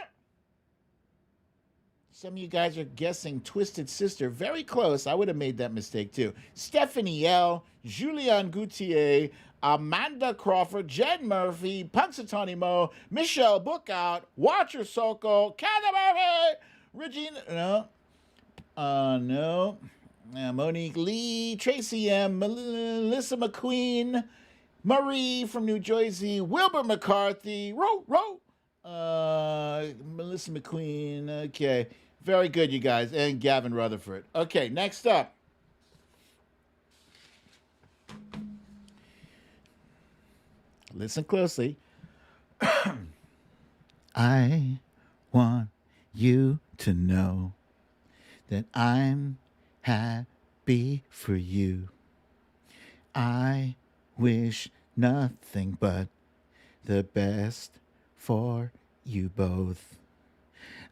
Some of you guys are guessing Twisted Sister. Very close. I would have made that mistake too. Stephanie L., Julianne Gautier, Amanda Crawford, Jen Murphy, Punxsutawney Mo, Michelle Bookout, Watcher Soko, Kathy Murphy, Regina. No. Monique Lee, Tracy M., Melissa McQueen, Marie from New Jersey, Wilbur McCarthy, Melissa McQueen. Okay. Very good, you guys. And Gavin Rutherford. Okay, next up. Listen closely. I want you to know that I'm happy for you. I wish nothing but the best for you both.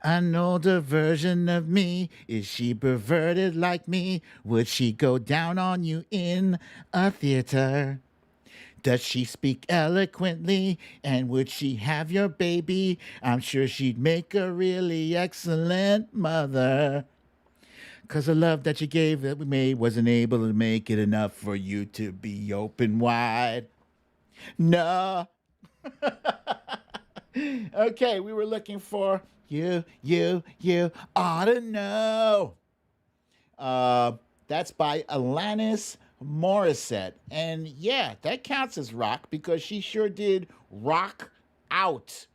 An older version of me, is she perverted like me? Would she go down on you in a theater? Does she speak eloquently? And would she have your baby? I'm sure she'd make a really excellent mother. 'Cause the love that you gave that we made wasn't able to make it enough for you to be open wide. No. Okay, we were looking for you ought to know. That's by Alanis Morissette. And yeah, that counts as rock because she sure did rock out.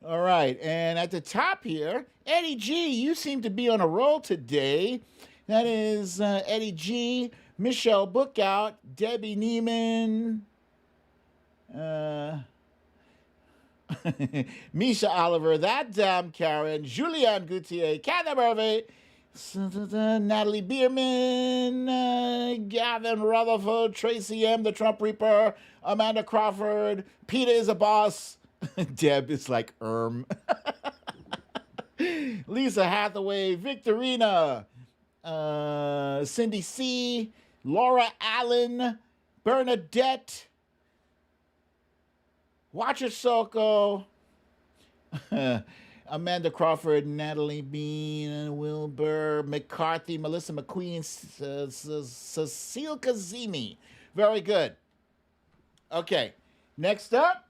All right, and at the top here, Eddie G, you seem to be on a roll today. That is Eddie G, Michelle Bookout, Debbie Neiman, Misha Oliver, That Damn Karen, Julianne Gautier, Kathy Murphy, Natalie Bierman, Gavin Rutherford, Tracy M., The Trump Reaper, Amanda Crawford, Peter is a Boss, Deb is like Lisa Hathaway, Victorina, Cindy C., Laura Allen, Bernadette, Watcher Soko, Amanda Crawford, Natalie Bean, Wilbur McCarthy, Melissa McQueen, Cecile Kazemi. Very good. Okay, next up,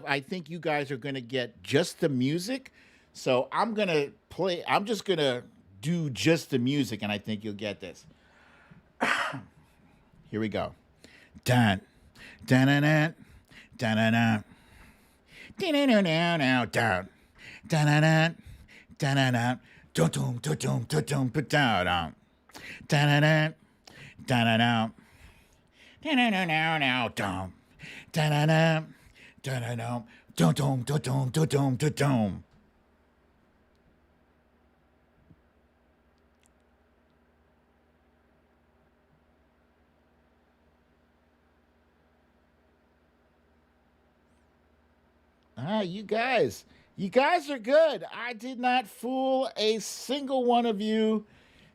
I think you guys are going to get just the music. So I'm just going to do just the music, and I think you'll get this. Here we go. Dun, dun, dun, dun, dun, dun, dun. Down, down, down, down, down, down, dum dum dum dum dum dum down, down, down, down, down, now down, down, down, down, dum dum dum dum dum dum. You guys are good. I did not fool a single one of you.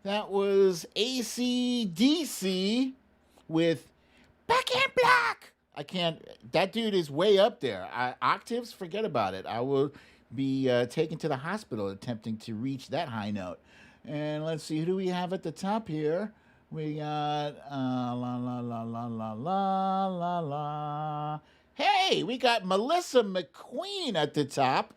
That was AC/DC with Back in Black. I can't, that dude is way up there. Octaves, forget about it. I will be taken to the hospital attempting to reach that high note. And let's see, who do we have at the top here? We got la la la la la la la la. Hey, we got Melissa McQueen at the top.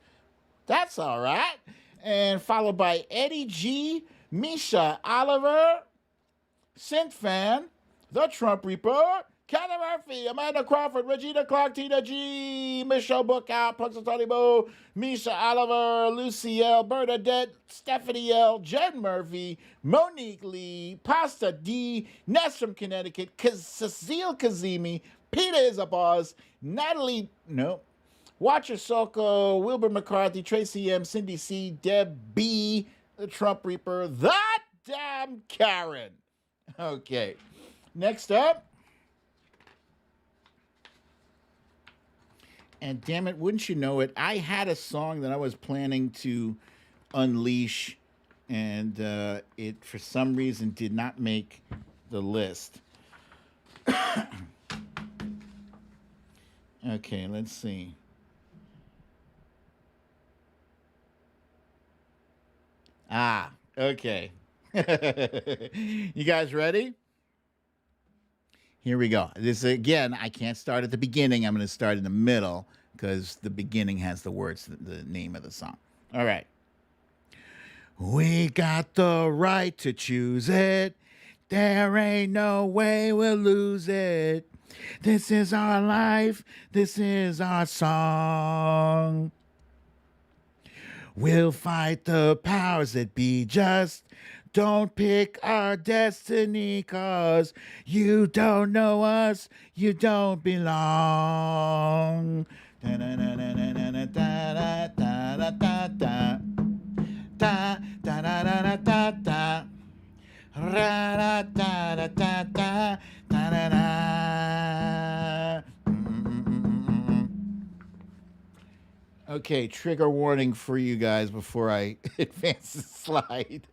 That's all right. And followed by Eddie G, Misha Oliver, Synth Fan, The Trump Reaper, Kenny Murphy, Amanda Crawford, Regina Clark, Tina G, Michelle Bookout, Punxsutawney Bo, Misha Oliver, Lucy L, Bernadette, Stephanie L, Jen Murphy, Monique Lee, Pasta D, Ness from Connecticut, Cecile Kazemi, Peter Isabaz, Natalie, no, Watcher Soko, Wilbur McCarthy, Tracy M, Cindy C, Deb B, The Trump Reaper, That Damn Karen. Okay, next up. And damn it, wouldn't you know it, I had a song that I was planning to unleash, and it, for some reason, did not make the list. Okay, let's see. Okay. You guys ready? Here we go. This again, I can't start at the beginning. I'm going to start in the middle because the beginning has the words, the name of the song. All right. We got the right to choose it. There ain't no way we'll lose it. This is our life. This is our song. We'll fight the powers that be, just don't pick our destiny, 'cause you don't know us, you don't belong. Okay, trigger warning for you guys before I advance the slide.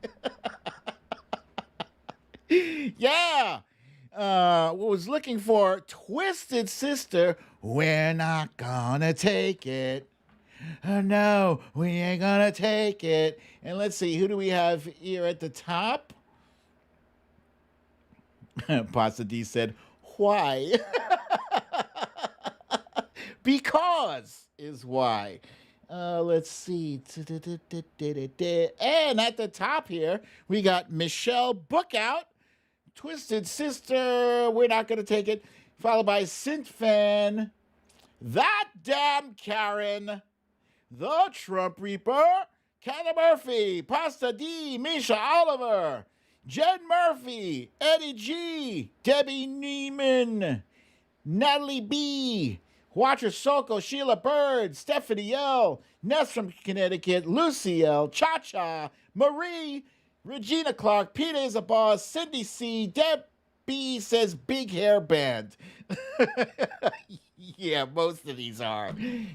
Yeah. Was looking for Twisted Sister. We're not gonna take it. No, we ain't gonna take it. And let's see, who do we have here at the top? Pasta D said, why? Because is why. Let's see. And at the top here, we got Michelle Bookout, Twisted Sister, we're not going to take it, followed by Synth Fan, That Damn Karen, The Trump Reaper, Kenny Murphy, Pasta D, Misha Oliver, Jen Murphy, Eddie G, Debbie Neiman, Natalie B, Watcher Soko, Sheila Bird, Stephanie L, Ness from Connecticut, Lucy L, Cha Cha, Marie, Regina Clark, Peter is a boss, Cindy C, Deb B says big hair band. Yeah, most of these are.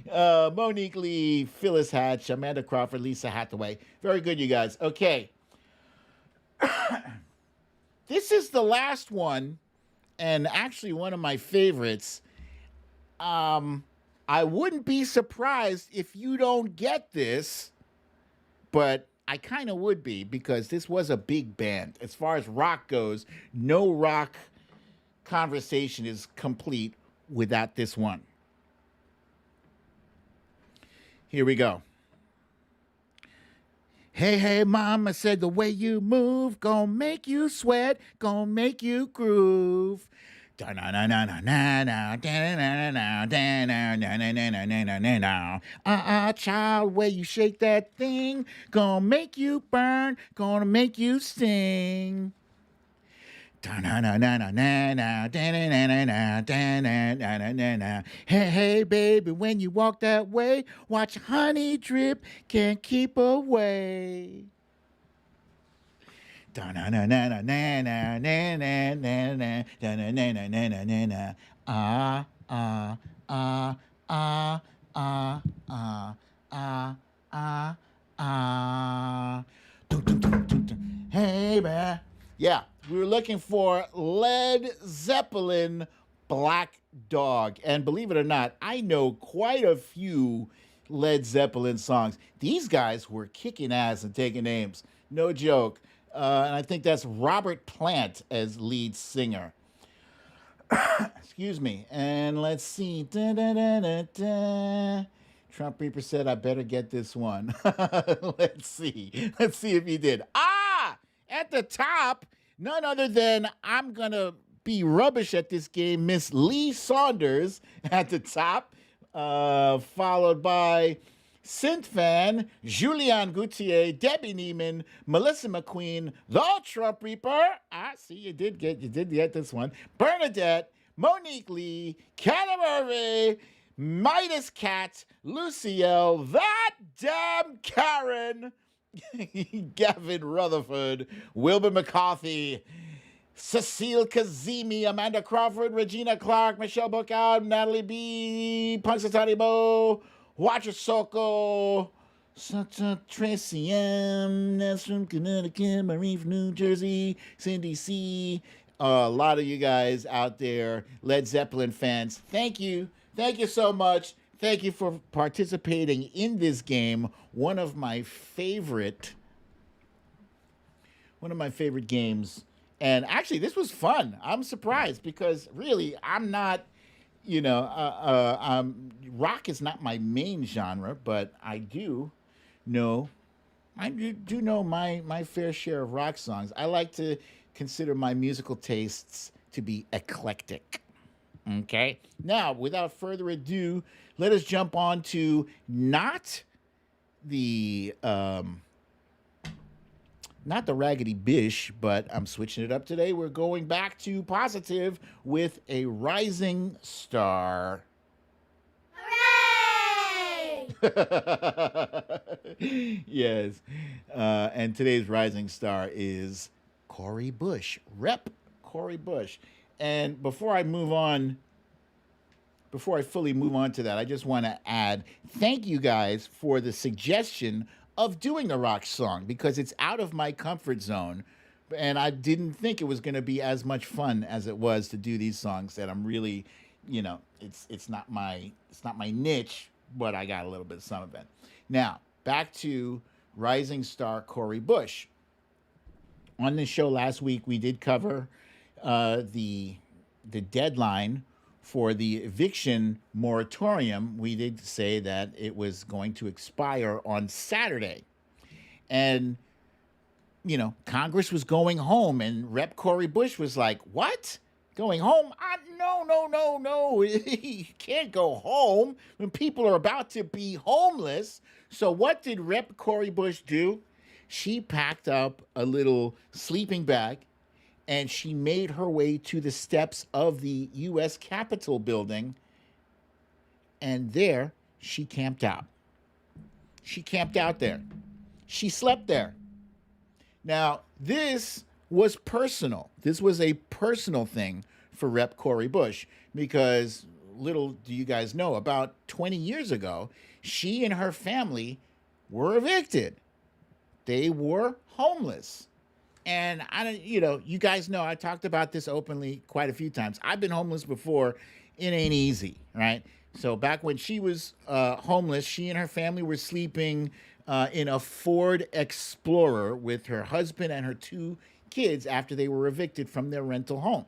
Monique Lee, Phyllis Hatch, Amanda Crawford, Lisa Hathaway. Very good, you guys. Okay. This is the last one, and actually one of my favorites. I wouldn't be surprised if you don't get this, but I kind of would be, because this was a big band. As far as rock goes, no rock conversation is complete without this one. Here we go. Hey, hey, mama said the way you move gon' make you sweat, gon' make you groove. Child, way you shake that thing, gonna make you burn, gonna make you sting. Hey, hey, baby, when you walk that way, watch honey drip, can't keep away. Hey, man. Yeah, we were looking for Led Zeppelin, Black Dog. And believe it or not, I know quite a few Led Zeppelin songs. These guys were kicking ass and taking names. No joke. And I think that's Robert Plant as lead singer. Excuse me. And let's see. Trump Reaper said, I better get this one. Let's see. Let's see if he did. Ah! At the top, none other than I'm going to be rubbish at this game, Miss Lee Saunders at the top, followed by Synth Fan, Julian Gauthier, Debbie Neiman, Melissa McQueen, The Trump Reaper. Ah, see, you did get this one. Bernadette, Monique Lee, Kelly Murray, Midas Cat, Luciel, that damn Karen, Gavin Rutherford, Wilbur McCarthy, Cecile Kazemi, Amanda Crawford, Regina Clark, Michelle Bookout, Natalie B, Punxsutawney Bo, Watcher Soko, Tracy M, that's from Connecticut, Marie from New Jersey, Cindy C. A lot of you guys out there, Led Zeppelin fans, thank you. Thank you so much. Thank you for participating in this game. One of my favorite games. And actually, this was fun. I'm surprised because really, I'm not, rock is not my main genre, but I do know my fair share of rock songs. I like to consider my musical tastes to be eclectic. Okay. Now, without further ado, let us jump on to not the Raggedy Bish, but I'm switching it up today. We're going back to positive with a rising star. Hooray! Yes. And today's rising star is Cori Bush, Rep. Cori Bush. And before I fully move on to that, I just want to add thank you guys for the suggestion of doing a rock song because it's out of my comfort zone. And I didn't think it was going to be as much fun as it was to do these songs that I'm really, it's not my niche, but I got a little bit of some of it. Now, back to rising star Cori Bush. On this show last week, we did cover the deadline for the eviction moratorium. We did say that it was going to expire on Saturday. And, Congress was going home, and Rep. Cori Bush was like, what? Going home? No. You can't go home when people are about to be homeless. So what did Rep. Cori Bush do? She packed up a little sleeping bag and she made her way to the steps of the U.S. Capitol building, and there she camped out. She camped out there. She slept there. Now, this was personal. This was a personal thing for Rep. Cori Bush because little do you guys know, about 20 years ago, she and her family were evicted. They were homeless. And you guys know I talked about this openly quite a few times. I've been homeless before. It ain't easy, right? So back when she was homeless, she and her family were sleeping in a Ford Explorer with her husband and her 2 kids after they were evicted from their rental home.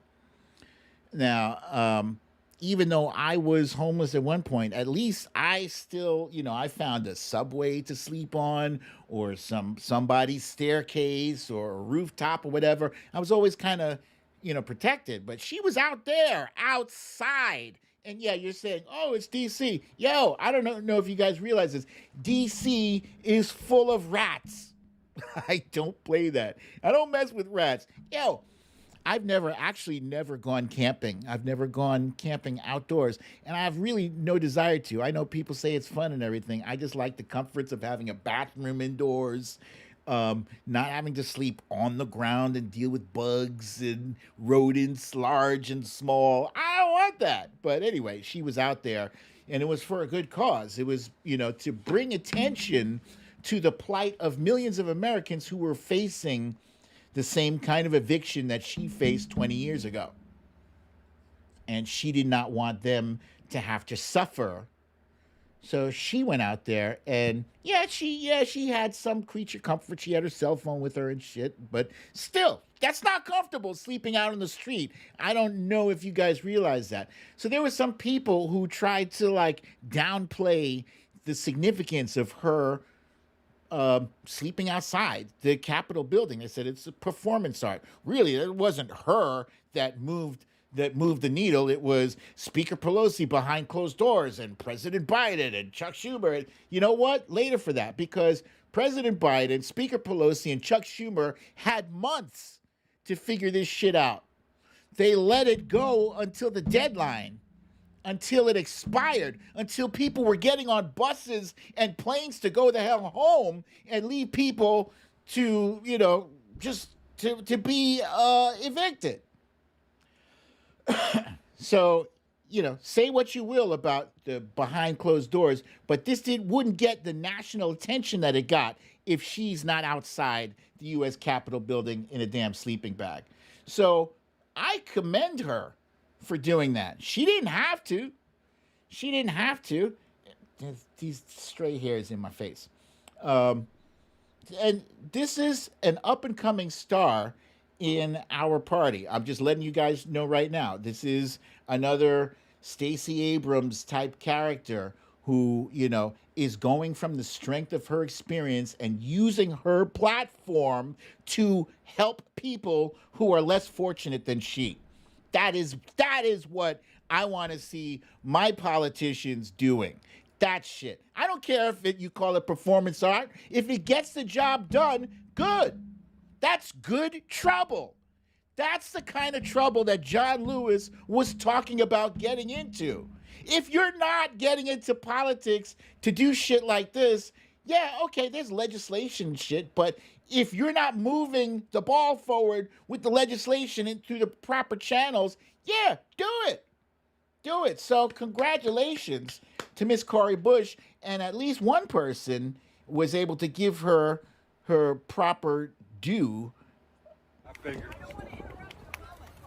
Now, even though I was homeless at one point, at least I still, I found a subway to sleep on or somebody's staircase or a rooftop or whatever. I was always kind of, protected. But she was out there, outside. And yeah, you're saying, oh, it's D.C. Yo, I don't know if you guys realize this. D.C. is full of rats. I don't play that. I don't mess with rats. Yo, I've never gone camping. I've never gone camping outdoors, and I have really no desire to. I know people say it's fun and everything. I just like the comforts of having a bathroom indoors, not having to sleep on the ground and deal with bugs and rodents, large and small. I don't want that. But anyway, she was out there, and it was for a good cause. It was, to bring attention to the plight of millions of Americans who were facing the same kind of eviction that she faced 20 years ago. And she did not want them to have to suffer. So she went out there and she had some creature comfort. She had her cell phone with her and shit, but still, that's not comfortable sleeping out on the street. I don't know if you guys realize that. So there were some people who tried to downplay the significance of her sleeping outside the Capitol building. They said it's a performance art. Really, it wasn't her that moved the needle. It was Speaker Pelosi behind closed doors and President Biden and Chuck Schumer. You know what? Later for that, because President Biden, Speaker Pelosi, and Chuck Schumer had months to figure this shit out. They let it go until the deadline, until it expired, until people were getting on buses and planes to go the hell home and leave people to, just to be evicted. So, say what you will about the behind closed doors, but this wouldn't get the national attention that it got if she's not outside the U.S. Capitol building in a damn sleeping bag. So I commend her for doing that. She didn't have to. There's these stray hairs in my face. And this is an up-and-coming star in our party. I'm just letting you guys know right now. This is another Stacey Abrams type character who, is going from the strength of her experience and using her platform to help people who are less fortunate than she. That is what I want to see my politicians doing. That shit. I don't care if you call it performance art. If it gets the job done, good. That's good trouble. That's the kind of trouble that John Lewis was talking about getting into. If you're not getting into politics to do shit like this, yeah, okay, there's legislation and shit, but if you're not moving the ball forward with the legislation and through the proper channels, yeah, do it. Do it. So congratulations to Miss Cori Bush, and at least one person was able to give her proper due. I figured.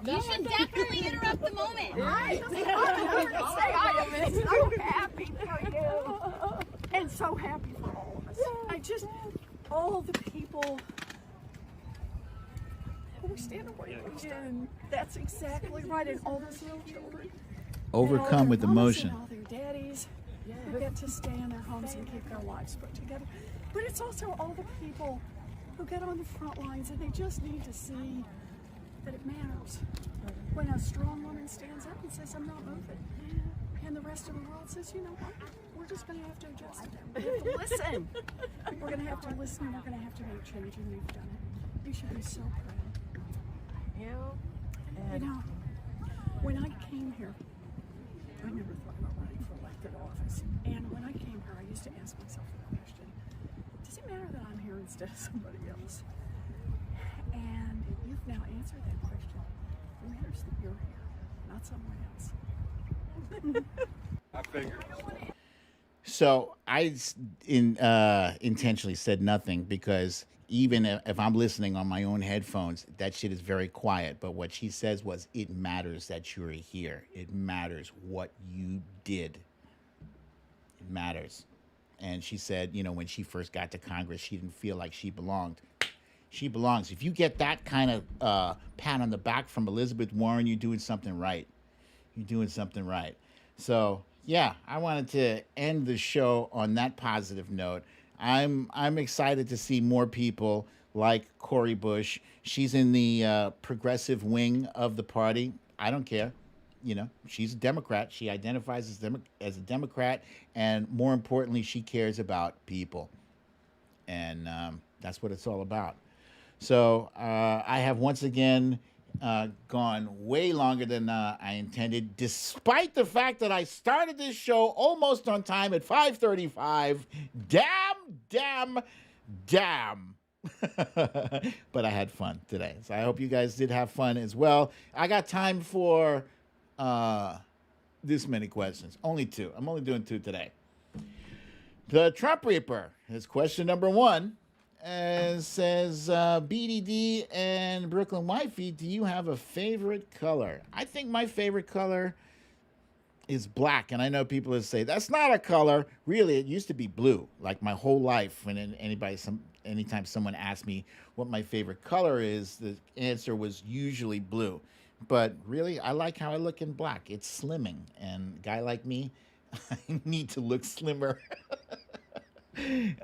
You should definitely interrupt the moment. I am so happy for you. And so happy for all of us. All the people who stand away and that's exactly right. And all those little children. Overcome with emotion. And all their daddies who get to stay in their homes and keep their lives put together. But it's also all the people who get on the front lines and they just need to see that it matters. When a strong woman stands up and says, I'm not moving, and the rest of the world says, you know what, we're just going to have to adjust. We have to listen. We're going to have to listen and we're going to have to make change, and we've done it. You should be so proud. When I came here, I never thought about running for elected office. And when I came here, I used to ask myself the question, does it matter that I'm here instead of somebody else? And you've now answered that question. It matters that you're here, not someone else. I figured. So I intentionally said nothing because even if I'm listening on my own headphones, that shit is very quiet. But what she says was, it matters that you're here. It matters what you did. It matters. And she said, when she first got to Congress, she didn't feel like she belonged. She belongs. If you get that kind of pat on the back from Elizabeth Warren, you're doing something right. You're doing something right. So, yeah, I wanted to end the show on that positive note. I'm excited to see more people like Cori Bush. She's in the progressive wing of the party. I don't care. She's a Democrat. She identifies as a Democrat, and more importantly, she cares about people. And that's what it's all about. So I have once again gone way longer than I intended, despite the fact that I started this show almost on time at 5:35. Damn. But I had fun today. So I hope you guys did have fun as well. I got time for this many questions. Only two. I'm only doing two today. The Trump Reaper is question number one. Says BDD and Brooklyn Wifey, do you have a favorite color? I think my favorite color is black, and I know people will say that's not a color. Really, it used to be blue. Like my whole life, when anytime someone asked me what my favorite color is, the answer was usually blue. But really, I like how I look in black. It's slimming, and a guy like me, I need to look slimmer.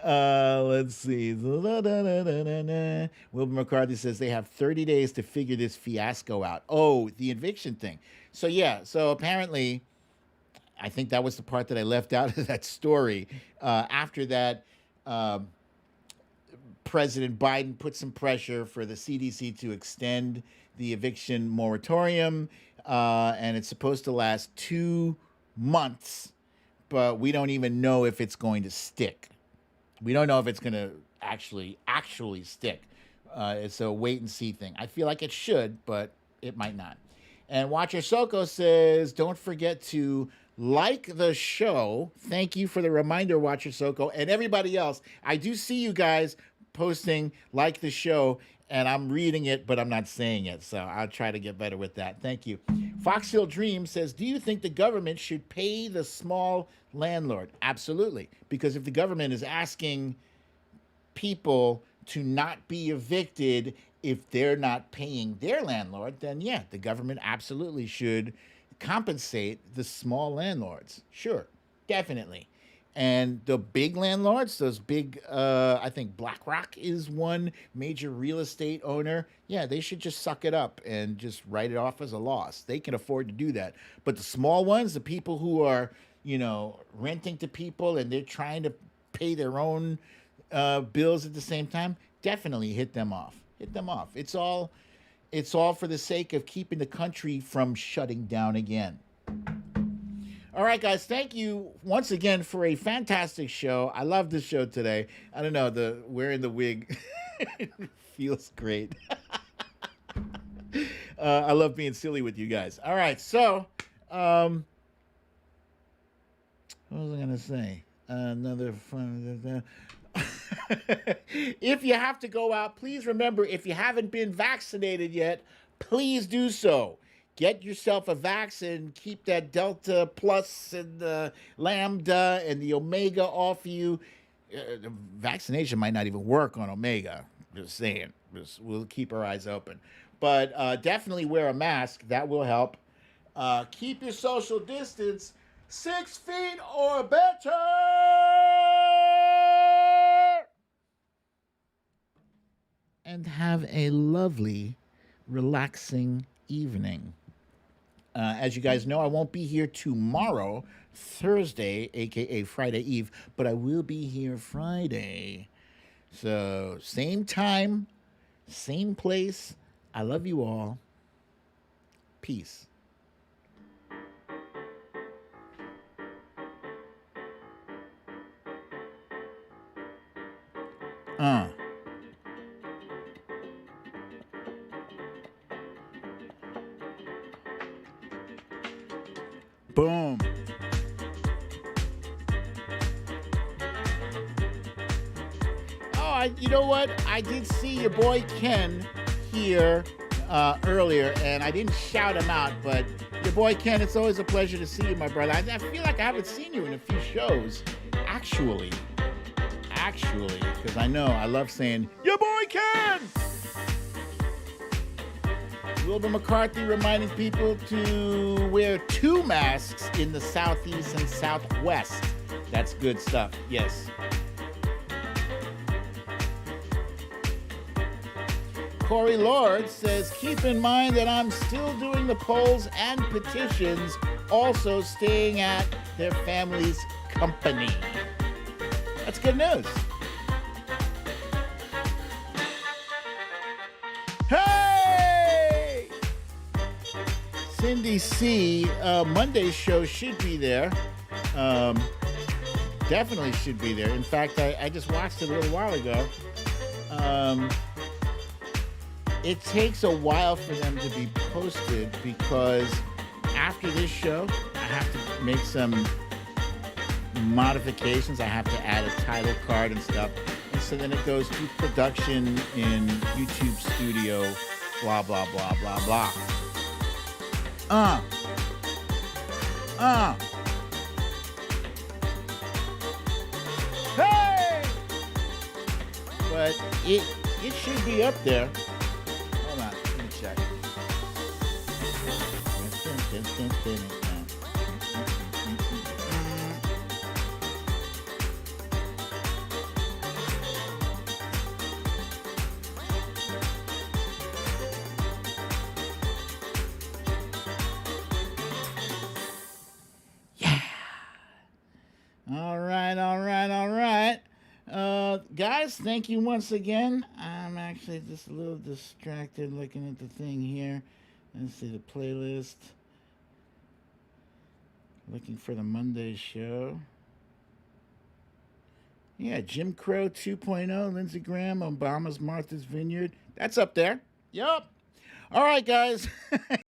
Let's see. Wilbur McCarthy says they have 30 days to figure this fiasco out. Oh, the eviction thing. So, yeah. So, apparently, I think that was the part that I left out of that story. After that, President Biden put some pressure for the CDC to extend the eviction moratorium, and it's supposed to last 2 months, but we don't even know if it's going to stick. We don't know if it's going to actually stick. It's a wait and see thing. I feel like it should, but it might not. And Watcher Soko says, don't forget to like the show. Thank you for the reminder, Watcher Soko, and everybody else. I do see you guys posting like the show, and I'm reading it, but I'm not saying it. So I'll try to get better with that. Thank you. Fox Hill Dream says, do you think the government should pay the small landlord? Absolutely. Because if the government is asking people to not be evicted if they're not paying their landlord, then yeah, the government absolutely should compensate the small landlords. Sure, definitely. And the big landlords, those big, I think BlackRock is one major real estate owner. Yeah, they should just suck it up and just write it off as a loss. They can afford to do that. But the small ones, the people who are, renting to people and they're trying to pay their own bills at the same time, definitely hit them off. Hit them off. It's all for the sake of keeping the country from shutting down again. All right, guys, thank you once again for a fantastic show. I love this show today. I don't know, the wearing the wig feels great. I love being silly with you guys. All right, so what was I going to say? Another fun... If you have to go out, please remember, if you haven't been vaccinated yet, please do so. Get yourself a vaccine. Keep that Delta Plus and the Lambda and the Omega off you. The vaccination might not even work on Omega. Just saying. We'll keep our eyes open. But definitely wear a mask. That will help. Keep your social distance 6 feet or better. And have a lovely, relaxing evening. As you guys know, I won't be here tomorrow, Thursday, aka Friday Eve, but I will be here Friday. So, same time, same place. I love you all. Peace. Boom. Oh, you know what? I did see your boy Ken here earlier, and I didn't shout him out, but your boy Ken, it's always a pleasure to see you, my brother. I feel like I haven't seen you in a few shows, actually, because I know I love saying, your boy Ken! Wilbur McCarthy reminding people to wear 2 masks in the southeast and southwest. That's good stuff, yes. Cori Lord says, keep in mind that I'm still doing the polls and petitions, also staying at their family's company. That's good news. Hey! Cindy C, Monday's show should be there. Definitely should be there. In fact, I just watched it a little while ago. It takes a while for them to be posted because after this show, I have to make some modifications. I have to add a title card and stuff. And so then it goes to production in YouTube Studio, blah, blah, blah, blah, blah. Hey! But it should be up there. Hold on, let me check. guys, thank you once again. I'm actually just a little distracted looking at the thing here. Let's see the playlist. Looking for the Monday show. Yeah, Jim Crow 2.0, Lindsey Graham, Obama's Martha's Vineyard. That's up there. Yup. All right, guys.